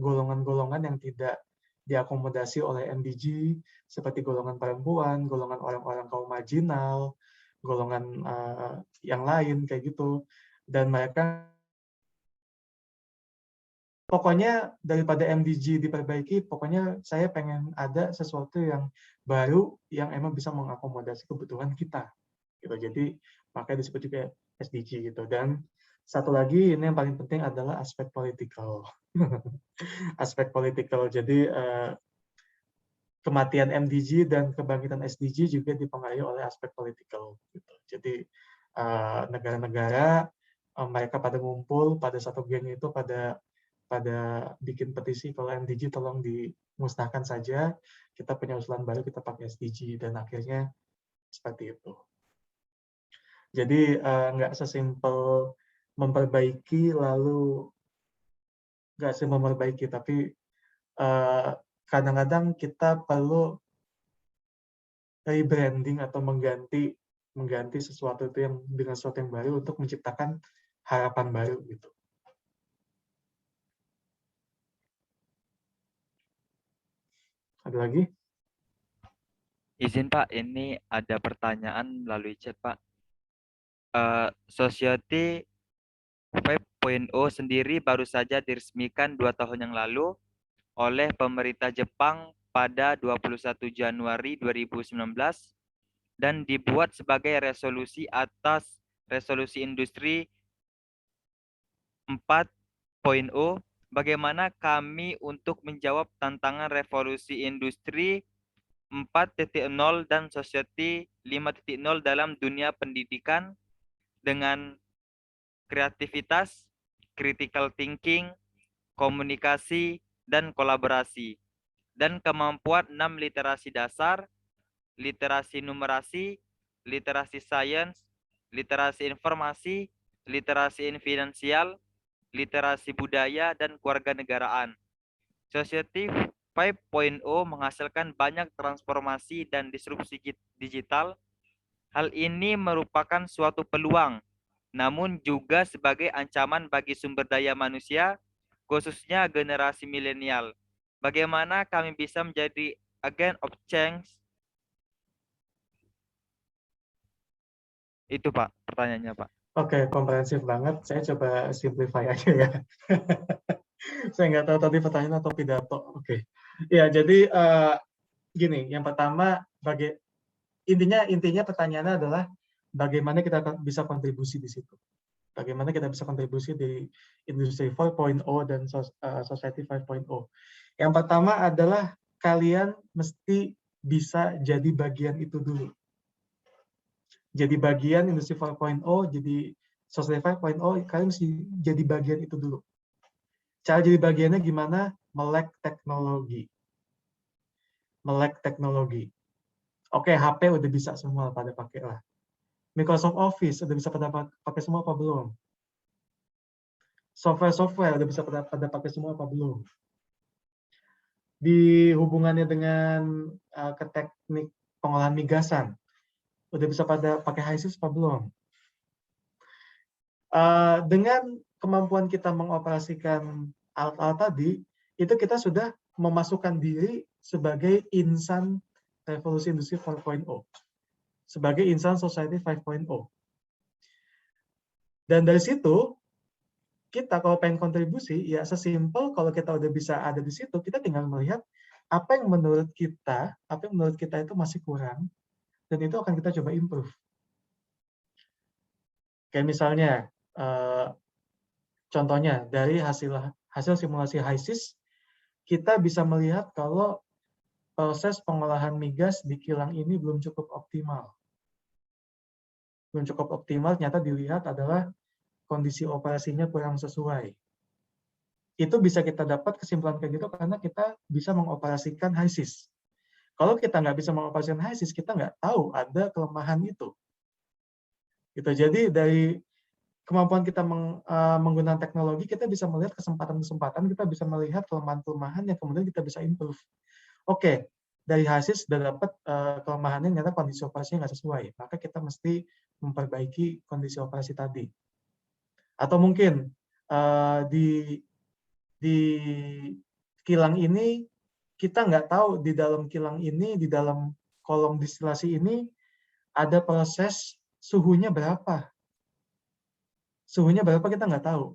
S1: golongan-golongan yang tidak diakomodasi oleh MDG, seperti golongan perempuan, golongan orang-orang kaum marginal, golongan yang lain kayak gitu. Dan mereka pokoknya daripada MDG diperbaiki, pokoknya saya pengen ada sesuatu yang baru yang emang bisa mengakomodasi kebutuhan kita gitu. Jadi makanya disebut juga SDG gitu. Dan satu lagi ini yang paling penting adalah aspek politikal. Aspek politikal. Jadi kematian MDG dan kebangkitan SDG juga dipengaruhi oleh aspek politikal. Gitu. Jadi negara-negara mereka pada ngumpul pada satu geng itu pada bikin petisi kalau MDG tolong dimusnahkan saja, kita punya usulan baru kita pakai SDG dan akhirnya seperti itu. Jadi nggak sesimpel memperbaiki lalu nggak sih memperbaiki, tapi kadang-kadang kita perlu rebranding atau mengganti sesuatu itu yang dengan sesuatu yang baru untuk menciptakan harapan baru gitu. Ada lagi?
S2: Izin Pak, ini ada pertanyaan melalui chat Pak. Society 5.0 sendiri baru saja diresmikan 2 tahun yang lalu oleh pemerintah Jepang pada 21 Januari 2019 dan dibuat sebagai resolusi atas resolusi industri 4.0. Bagaimana kami untuk menjawab tantangan revolusi industri 4.0 dan society 5.0 dalam dunia pendidikan dengan kreativitas, critical thinking, komunikasi, dan kolaborasi, dan kemampuan 6 literasi dasar, literasi numerasi, literasi sains, literasi informasi, literasi finansial, literasi budaya, dan kewarganegaraan. Society 5.0 menghasilkan banyak transformasi dan disrupsi digital. Hal ini merupakan suatu peluang, namun juga sebagai ancaman bagi sumber daya manusia, khususnya generasi milenial. Bagaimana kami bisa menjadi agent of change? Itu Pak, pertanyaannya Pak.
S1: Oke, komprehensif banget. Saya coba simplify aja ya. Saya nggak tahu tadi pertanyaan atau pidato. Oke. Ya, jadi gini, yang pertama, intinya pertanyaannya adalah bagaimana kita bisa kontribusi di situ. Bagaimana kita bisa kontribusi di industri 4.0 dan society 5.0. Yang pertama adalah kalian mesti bisa jadi bagian itu dulu. Jadi bagian industri 4.0, jadi society 5.0, kalian mesti jadi bagian itu dulu. Cara jadi bagiannya gimana? Melek teknologi. Oke, HP udah bisa semua pada pakai lah. Microsoft Office udah bisa pada pakai semua apa belum? Software udah bisa pada pakai semua apa belum? Di hubungannya dengan ke teknik pengolahan migasan, udah bisa pada pakai HiSys apa belum? Dengan kemampuan kita mengoperasikan alat-alat tadi, itu kita sudah memasukkan diri sebagai insan revolusi industri 4.0, sebagai insan society 5.0. Dan dari situ, kita kalau pengen kontribusi, ya sesimpel kalau kita udah bisa ada di situ, kita tinggal melihat apa yang menurut kita itu masih kurang, dan itu akan kita coba improve. Kayak misalnya, contohnya dari hasil simulasi HiSys, kita bisa melihat kalau proses pengolahan migas di kilang ini belum cukup optimal. Ternyata dilihat adalah kondisi operasinya kurang sesuai. Itu bisa kita dapat kesimpulan kayak gitu karena kita bisa mengoperasikan HiSys. Kalau kita nggak bisa mengoperasikan HiSys, kita nggak tahu ada kelemahan itu. Gitu. Jadi dari kemampuan kita menggunakan teknologi, kita bisa melihat kesempatan-kesempatan, kita bisa melihat kelemahan-kelemahan yang kemudian kita bisa improve. Oke, dari HiSys sudah dapat kelemahannya, ternyata kondisi operasinya nggak sesuai. Maka kita mesti memperbaiki kondisi operasi tadi. Atau mungkin di kilang ini, kita nggak tahu di dalam kilang ini, di dalam kolom distilasi ini, ada proses suhunya berapa. Suhunya berapa kita nggak tahu.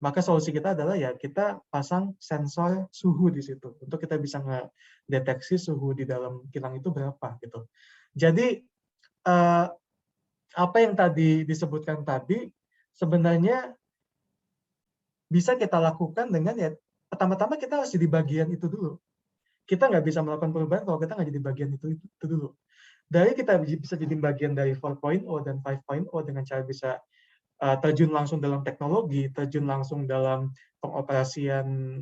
S1: Maka solusi kita adalah ya kita pasang sensor suhu di situ untuk kita bisa ngedeteksi suhu di dalam kilang itu berapa gitu. Jadi apa yang tadi disebutkan tadi sebenarnya bisa kita lakukan dengan ya pertama-tama kita harus jadi bagian itu dulu. Kita nggak bisa melakukan perubahan kalau kita nggak jadi bagian itu dulu. Dari kita bisa jadi bagian dari 4.0 dan 5.0 dengan cara bisa terjun langsung dalam teknologi, terjun langsung dalam pengoperasian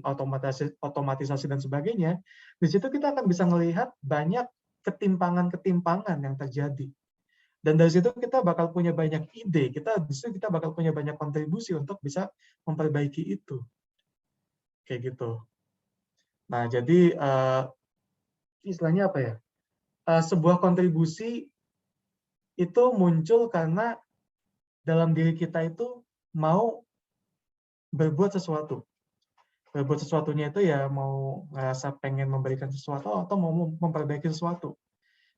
S1: otomatisasi dan sebagainya. Di situ kita akan bisa melihat banyak ketimpangan-ketimpangan yang terjadi. Dan dari situ kita bakal punya banyak ide, kita bakal punya banyak kontribusi untuk bisa memperbaiki itu. Kayak gitu. Nah, jadi istilahnya apa ya? Sebuah kontribusi itu muncul karena dalam diri kita itu mau berbuat sesuatu. Berbuat sesuatunya itu ya mau ngerasa pengen memberikan sesuatu atau mau memperbaiki sesuatu.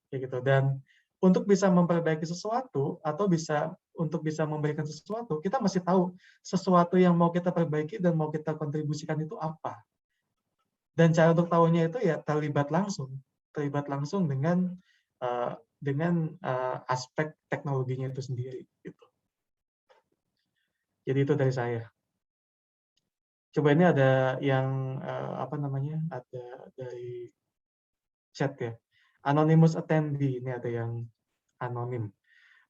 S1: Kayak gitu. Dan untuk bisa memperbaiki sesuatu atau untuk bisa memberikan sesuatu, kita masih tahu sesuatu yang mau kita perbaiki dan mau kita kontribusikan itu apa. Dan cara untuk tahunya itu ya terlibat langsung dengan aspek teknologinya itu sendiri. Gitu. Jadi itu dari saya. Coba ini ada yang ada dari chat ya. Anonymous attendee, ini ada yang anonim.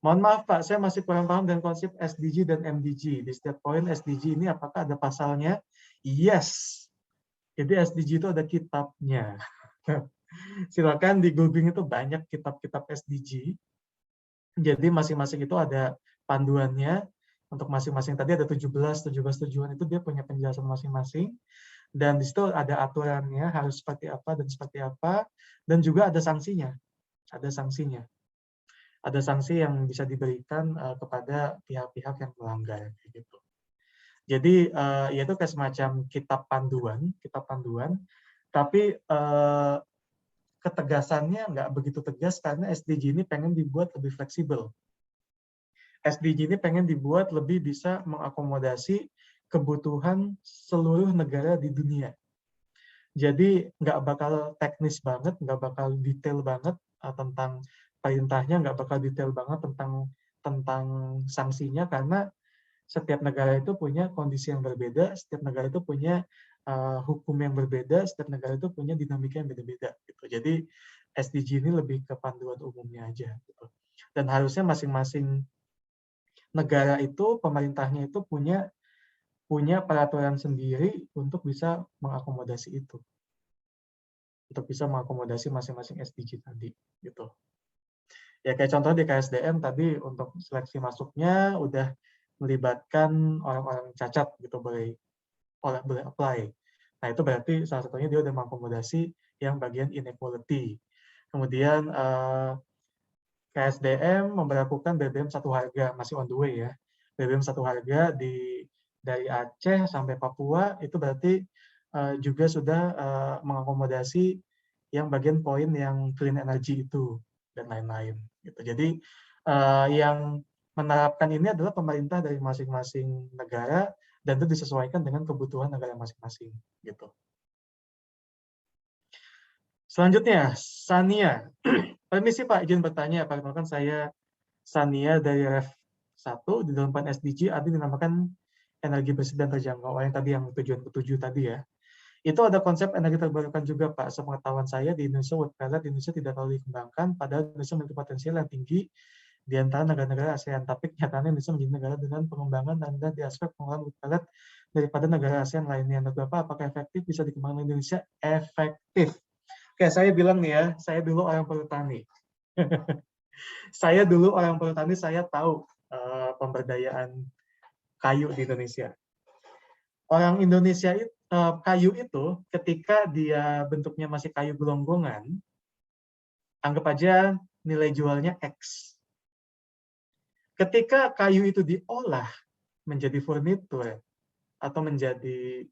S1: Mohon maaf Pak, saya masih kurang paham dengan konsep SDG dan MDG. Di setiap poin SDG ini apakah ada pasalnya? Yes. Jadi SDG itu ada kitabnya. Silakan di googling itu banyak kitab-kitab SDG. Jadi masing-masing itu ada panduannya. Untuk masing-masing tadi ada 17 tujuan itu dia punya penjelasan masing-masing. Dan di situ ada aturannya harus seperti apa dan seperti apa, dan juga ada sanksinya. Ada sanksi yang bisa diberikan kepada pihak-pihak yang melanggar gitu. Jadi yaitu kayak semacam kitab panduan, tapi ketegasannya nggak begitu tegas karena SDG ini pengen dibuat lebih fleksibel. SDG ini pengen dibuat lebih bisa mengakomodasi kebutuhan seluruh negara di dunia. Jadi nggak bakal teknis banget, nggak bakal detail banget tentang perintahnya, nggak bakal detail banget tentang sanksinya, karena setiap negara itu punya kondisi yang berbeda, setiap negara itu punya hukum yang berbeda, setiap negara itu punya dinamika yang beda-beda. Gitu. Jadi SDG ini lebih ke panduan umumnya aja. Gitu. Dan harusnya masing-masing negara itu, pemerintahnya itu punya peraturan sendiri untuk bisa mengakomodasi itu. Untuk bisa mengakomodasi masing-masing SDG tadi. Gitu. Ya kayak contoh di KSDM tadi untuk seleksi masuknya udah melibatkan orang-orang cacat gitu boleh apply. Nah itu berarti salah satunya dia udah mengakomodasi yang bagian inequality. Kemudian KSDM memberlakukan BBM satu harga, masih on the way ya. BBM satu harga dari Aceh sampai Papua itu berarti juga sudah mengakomodasi yang bagian poin yang clean energy itu dan lain-lain. Gitu. Jadi yang menerapkan ini adalah pemerintah dari masing-masing negara dan itu disesuaikan dengan kebutuhan negara masing-masing. Gitu. Selanjutnya, Sania. Permisi Pak, izin bertanya. Perkenalkan saya Sania dari Ref 1 di dalam SDG ada dinamakan energi bersih dan terjangkau. Yang tadi yang tujuan ke-7 tadi ya. Itu ada konsep energi terbarukan juga Pak. Sepengetahuan saya di Indonesia, wood pellet di Indonesia tidak terlalu dikembangkan, padahal Indonesia memiliki potensial yang tinggi di antara negara-negara ASEAN. Tapi kenyataannya Indonesia menjadi negara dengan pengembangan rendah di aspek pengolahan wood pellet daripada negara ASEAN lainnya. Menurut Bapak, apakah efektif bisa dikembangkan di Indonesia? Efektif. Oke, saya bilang nih ya, saya dulu orang petani. Saya dulu orang petani, saya tahu pemberdayaan kayu di Indonesia. Orang Indonesia kayu itu ketika dia bentuknya masih kayu gelonggongan, anggap aja nilai jualnya X. Ketika kayu itu diolah menjadi furnitur atau menjadi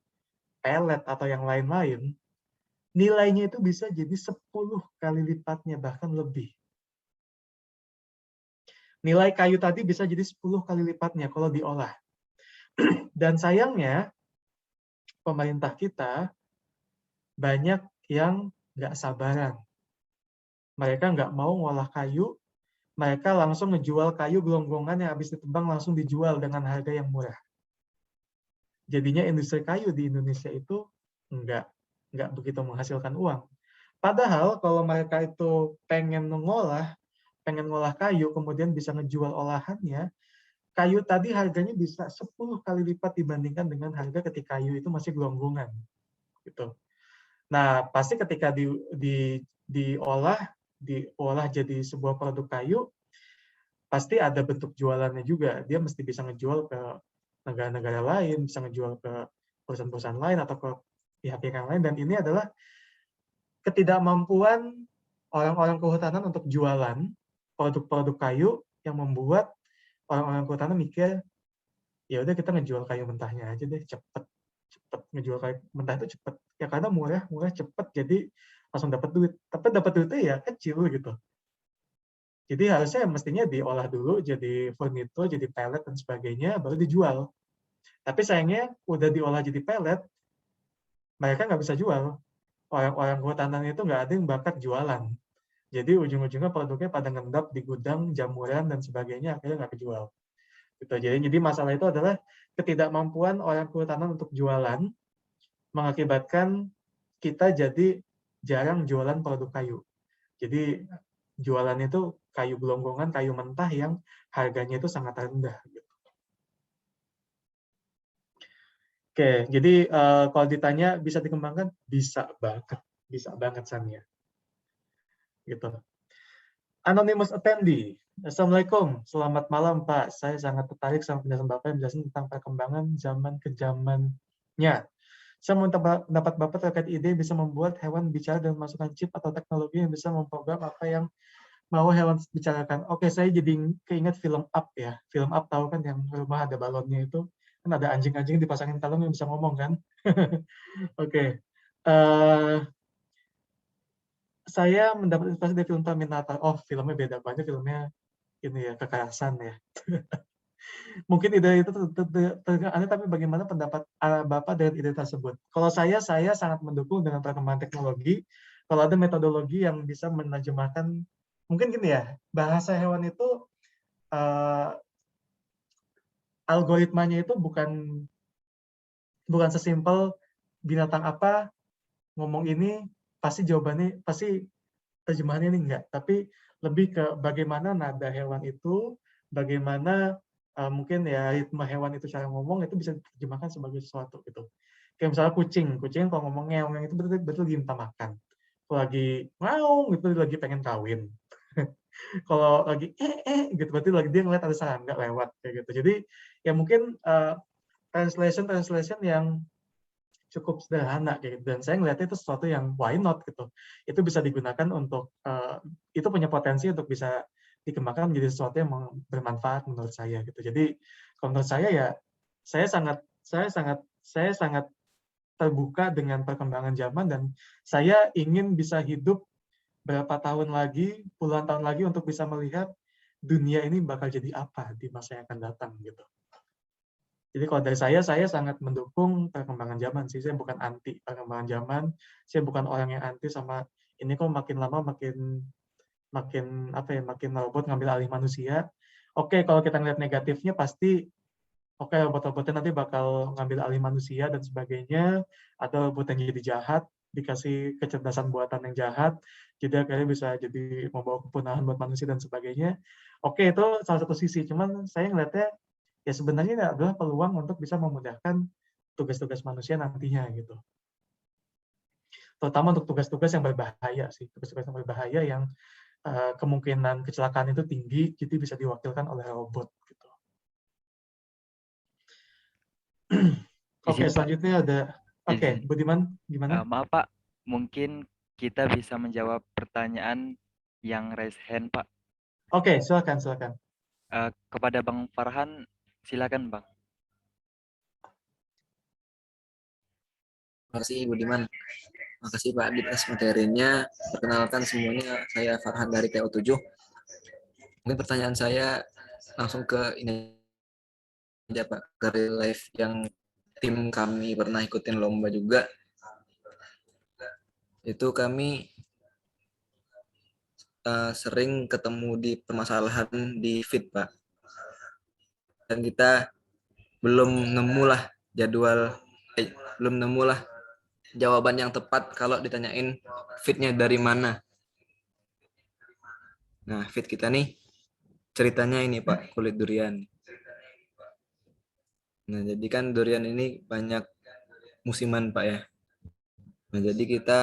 S1: pellet atau yang lain-lain, nilainya itu bisa jadi 10 kali lipatnya, bahkan lebih. Nilai kayu tadi bisa jadi 10 kali lipatnya kalau diolah. Dan sayangnya, pemerintah kita banyak yang nggak sabaran. Mereka nggak mau ngolah kayu, mereka langsung ngejual kayu gelonggongan yang habis ditebang langsung dijual dengan harga yang murah. Jadinya industri kayu di Indonesia itu nggak begitu menghasilkan uang. Padahal kalau mereka itu pengen ngolah kayu, kemudian bisa ngejual olahannya, kayu tadi harganya bisa 10 kali lipat dibandingkan dengan harga ketika kayu itu masih gelonggongan. Gitu. Nah, pasti ketika diolah jadi sebuah produk kayu, pasti ada bentuk jualannya juga. Dia mesti bisa ngejual ke negara-negara lain, bisa ngejual ke perusahaan-perusahaan lain atau ke pihak-pihak yang lain. Dan ini adalah ketidakmampuan orang-orang kehutanan untuk jualan produk-produk kayu yang membuat orang-orang kehutanan mikir, ya udah kita ngejual kayu mentahnya aja deh, cepet ngejual kayu mentah itu cepet ya karena murah cepet, jadi langsung dapat duit. Tapi dapat duitnya ya kecil gitu. Jadi harusnya mestinya diolah dulu jadi furnitur, jadi pellet dan sebagainya, baru dijual. Tapi sayangnya udah diolah jadi pellet, mereka nggak bisa jual. Orang-orang kehutanan itu nggak ada yang bakat jualan. Jadi ujung-ujungnya produknya pada ngendap di gudang, jamuran, dan sebagainya, akhirnya nggak kejual. Gitu. Jadi masalah itu adalah ketidakmampuan orang kehutanan untuk jualan, mengakibatkan kita jadi jarang jualan produk kayu. Jadi jualan itu kayu gelonggongan, kayu mentah yang harganya itu sangat rendah. Oke, jadi kalau ditanya bisa dikembangkan, bisa banget Sania. Gitu. Anonymous attendee, Assalamualaikum, selamat malam Pak. Saya sangat tertarik sama penjelasan Bapak yang menjelaskan tentang perkembangan zaman ke zamannya. Saya mau pendapat Bapak terkait ide bisa membuat hewan bicara dan memasukkan chip atau teknologi yang bisa memprogram apa yang mau hewan bicarakan. Oke, saya jadi keinget film Up ya. Film Up tahu kan yang rumah ada balonnya itu, kan ada anjing-anjing dipasangin kalung yang bisa ngomong kan. Oke. Saya mendapat inspirasi dari film Terminator. Oh, filmnya beda banget, filmnya ini ya, kekerasan ya. Mungkin ide itu terdengar aneh, tapi bagaimana pendapat Bapak dengan ide tersebut? Kalau saya sangat mendukung dengan perkembangan teknologi. Kalau ada metodologi yang bisa menerjemahkan, mungkin gini ya, bahasa hewan itu algoritmanya itu bukan sesimpel binatang apa ngomong ini pasti jawabannya pasti terjemahannya ini enggak, tapi lebih ke bagaimana nada hewan itu, bagaimana mungkin ya ritme hewan itu cara ngomong itu bisa diterjemahkan sebagai sesuatu gitu. Kayak misalnya kucing kalau ngomong ngeong itu betul lagi minta makan. Kalau lagi ngaung gitu lagi pengen kawin. Kalau lagi gitu berarti lagi dia ngeliat ada serangga lewat kayak gitu. Jadi ya mungkin translation yang cukup sederhana gitu, dan saya ngeliatnya itu sesuatu yang why not gitu. Itu bisa digunakan untuk itu punya potensi untuk bisa dikembangkan menjadi sesuatu yang bermanfaat menurut saya gitu. Jadi kalau menurut saya ya saya sangat terbuka dengan perkembangan zaman, dan saya ingin bisa hidup berapa tahun lagi, puluhan tahun lagi untuk bisa melihat dunia ini bakal jadi apa di masa yang akan datang gitu. Jadi kalau dari saya sangat mendukung perkembangan zaman sih. Saya bukan anti perkembangan zaman. Saya bukan orang yang anti sama ini kok makin lama makin robot ngambil alih manusia. Oke, kalau kita ngeliat negatifnya pasti robot-robotnya nanti bakal ngambil alih manusia dan sebagainya. Ada robot yang jadi jahat, dikasih kecerdasan buatan yang jahat, jadi akhirnya bisa jadi membawa kepunahan buat manusia dan sebagainya. Oke, itu salah satu sisi. Cuman saya ngeliatnya ya sebenarnya ini adalah peluang untuk bisa memudahkan tugas-tugas manusia nantinya gitu. Terutama untuk tugas-tugas yang berbahaya sih, tugas-tugas yang berbahaya yang kemungkinan kecelakaan itu tinggi, jadi bisa diwakilkan oleh robot gitu. Oke, selanjutnya ada Budiman gimana?
S2: Maaf Pak, mungkin kita bisa menjawab pertanyaan yang raise hand Pak.
S1: Oke, silakan.
S2: Kepada Bang Farhan, silakan Bang.
S3: Terima kasih Budiman. Terima kasih Pak Adit atas materinya. Perkenalkan semuanya, saya Farhan dari TO7. Mungkin pertanyaan saya langsung ke ini aja Pak, ke real life yang tim kami pernah ikutin lomba juga. Itu kami sering ketemu di permasalahan di fit, Pak. Dan kita belum nemulah belum nemulah jawaban yang tepat kalau ditanyain fitnya dari mana. Nah, fit kita nih ceritanya ini, Pak, kulit durian. Nah, jadi kan durian ini banyak musiman, Pak, ya. Nah, jadi kita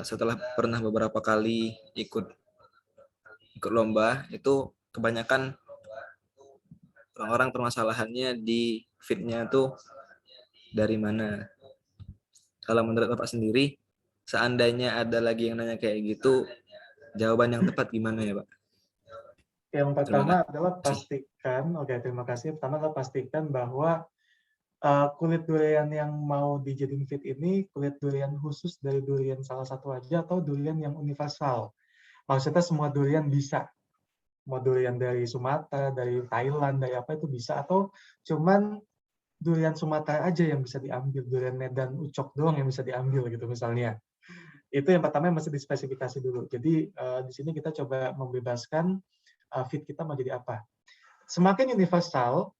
S3: setelah pernah beberapa kali ikut lomba, itu kebanyakan orang-orang permasalahannya di fitnya tuh dari mana. Kalau menurut Bapak sendiri, seandainya ada lagi yang nanya kayak gitu, jawaban yang tepat gimana ya, Pak?
S1: Yang
S3: Terima
S1: pertama adalah
S3: kasih.
S1: terima kasih. Pertama adalah pastikan bahwa kulit durian yang mau dijadiin fit ini kulit durian khusus dari durian salah satu aja atau durian yang universal. Maksudnya semua durian bisa. Mau durian dari Sumatera, dari Thailand, dari apa itu bisa, atau cuman durian Sumatera aja yang bisa diambil, durian Medan Ucok doang yang bisa diambil gitu misalnya. Itu yang pertama yang mesti dispesifikasi dulu. Jadi di sini kita coba membebaskan fit kita mau jadi apa. Semakin universal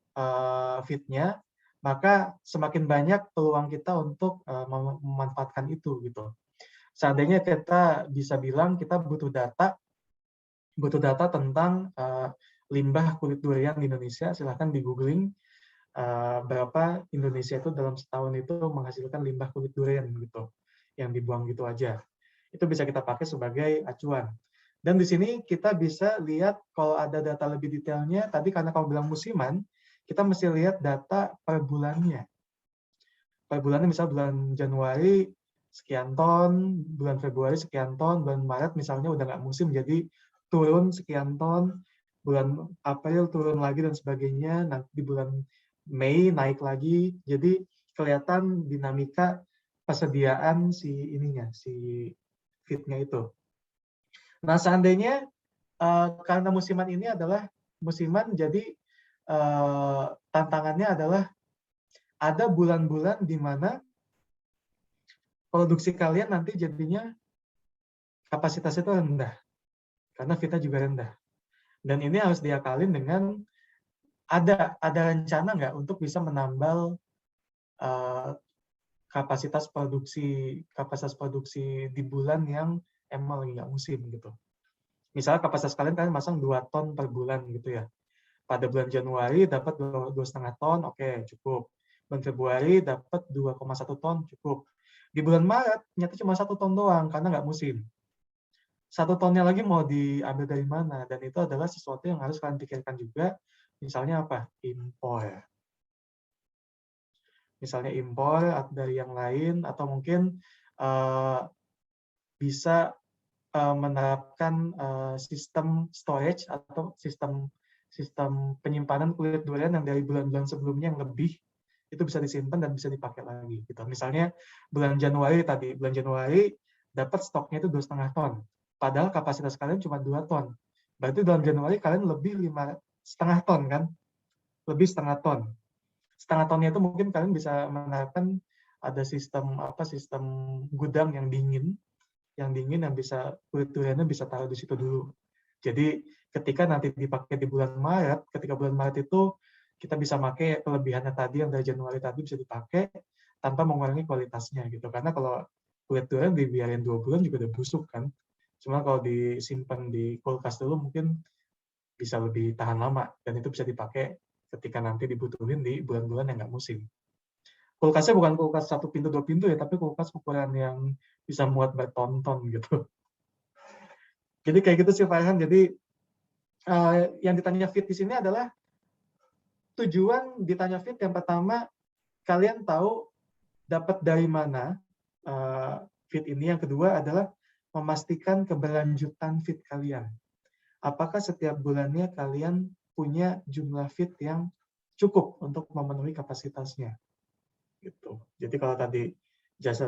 S1: fitnya, maka semakin banyak peluang kita untuk memanfaatkan itu gitu. Seandainya kita bisa bilang kita butuh data tentang limbah kulit durian di Indonesia, silahkan di googling berapa Indonesia itu dalam setahun itu menghasilkan limbah kulit durian gitu, yang dibuang gitu aja. Itu bisa kita pakai sebagai acuan. Dan di sini kita bisa lihat kalau ada data lebih detailnya, tadi karena kamu bilang musiman, kita mesti lihat data per bulannya. Per bulannya misal bulan Januari sekian ton, bulan Februari sekian ton, bulan Maret misalnya udah nggak musim jadi turun sekian ton, bulan April turun lagi dan sebagainya, nanti di bulan Mei naik lagi, jadi kelihatan dinamika persediaan si fitnya itu. Nah seandainya karena musiman ini adalah musiman, jadi tantangannya adalah ada bulan-bulan di mana produksi kalian nanti jadinya kapasitas itu rendah, karena fitnya juga rendah. Dan ini harus diakalin dengan ada rencana nggak untuk bisa menambal kapasitas produksi di bulan yang emang lagi nggak musim gitu. Misalnya kapasitas kalian masang 2 ton per bulan gitu ya. Pada bulan Januari dapat 2,5 ton, oke, cukup. Bulan Februari dapat 2,1 ton, cukup. Di bulan Maret ternyata cuma 1 ton doang karena nggak musim. 1 tonnya lagi mau diambil dari mana? Dan itu adalah sesuatu yang harus kalian pikirkan juga. Misalnya apa? Impor. Misalnya impor dari yang lain, atau mungkin bisa menerapkan sistem storage atau sistem penyimpanan kulit durian yang dari bulan-bulan sebelumnya yang lebih itu bisa disimpan dan bisa dipakai lagi. Gitu. Misalnya bulan Januari dapat stoknya itu 2,5 ton. Padahal kapasitas kalian cuma 2 ton. Berarti dalam Januari kalian lebih 5,5 ton kan? Lebih setengah ton. Setengah tonnya itu mungkin kalian bisa menerapkan ada sistem gudang yang dingin yang bisa kulit duriannya bisa taruh di situ dulu. Jadi ketika nanti dipakai di bulan Maret, ketika bulan Maret itu kita bisa pakai kelebihannya tadi yang dari Januari tadi bisa dipakai tanpa mengurangi kualitasnya gitu. Karena kalau kulit durian dibiarin 2 bulan juga udah busuk kan. Cuma kalau disimpan di kulkas dulu mungkin bisa lebih tahan lama dan itu bisa dipakai ketika nanti dibutuhin di bulan-bulan yang nggak musim. Kulkasnya bukan kulkas 1 pintu 2 pintu ya, tapi kulkas ukuran yang bisa muat bertonton gitu. Jadi kayak gitu sih Farhan. Jadi yang ditanya fit di sini adalah tujuan ditanya fit yang pertama kalian tahu dapat dari mana fit ini. Yang kedua adalah memastikan keberlanjutan fit kalian. Apakah setiap bulannya kalian punya jumlah fit yang cukup untuk memenuhi kapasitasnya. Gitu. Jadi kalau tadi jasa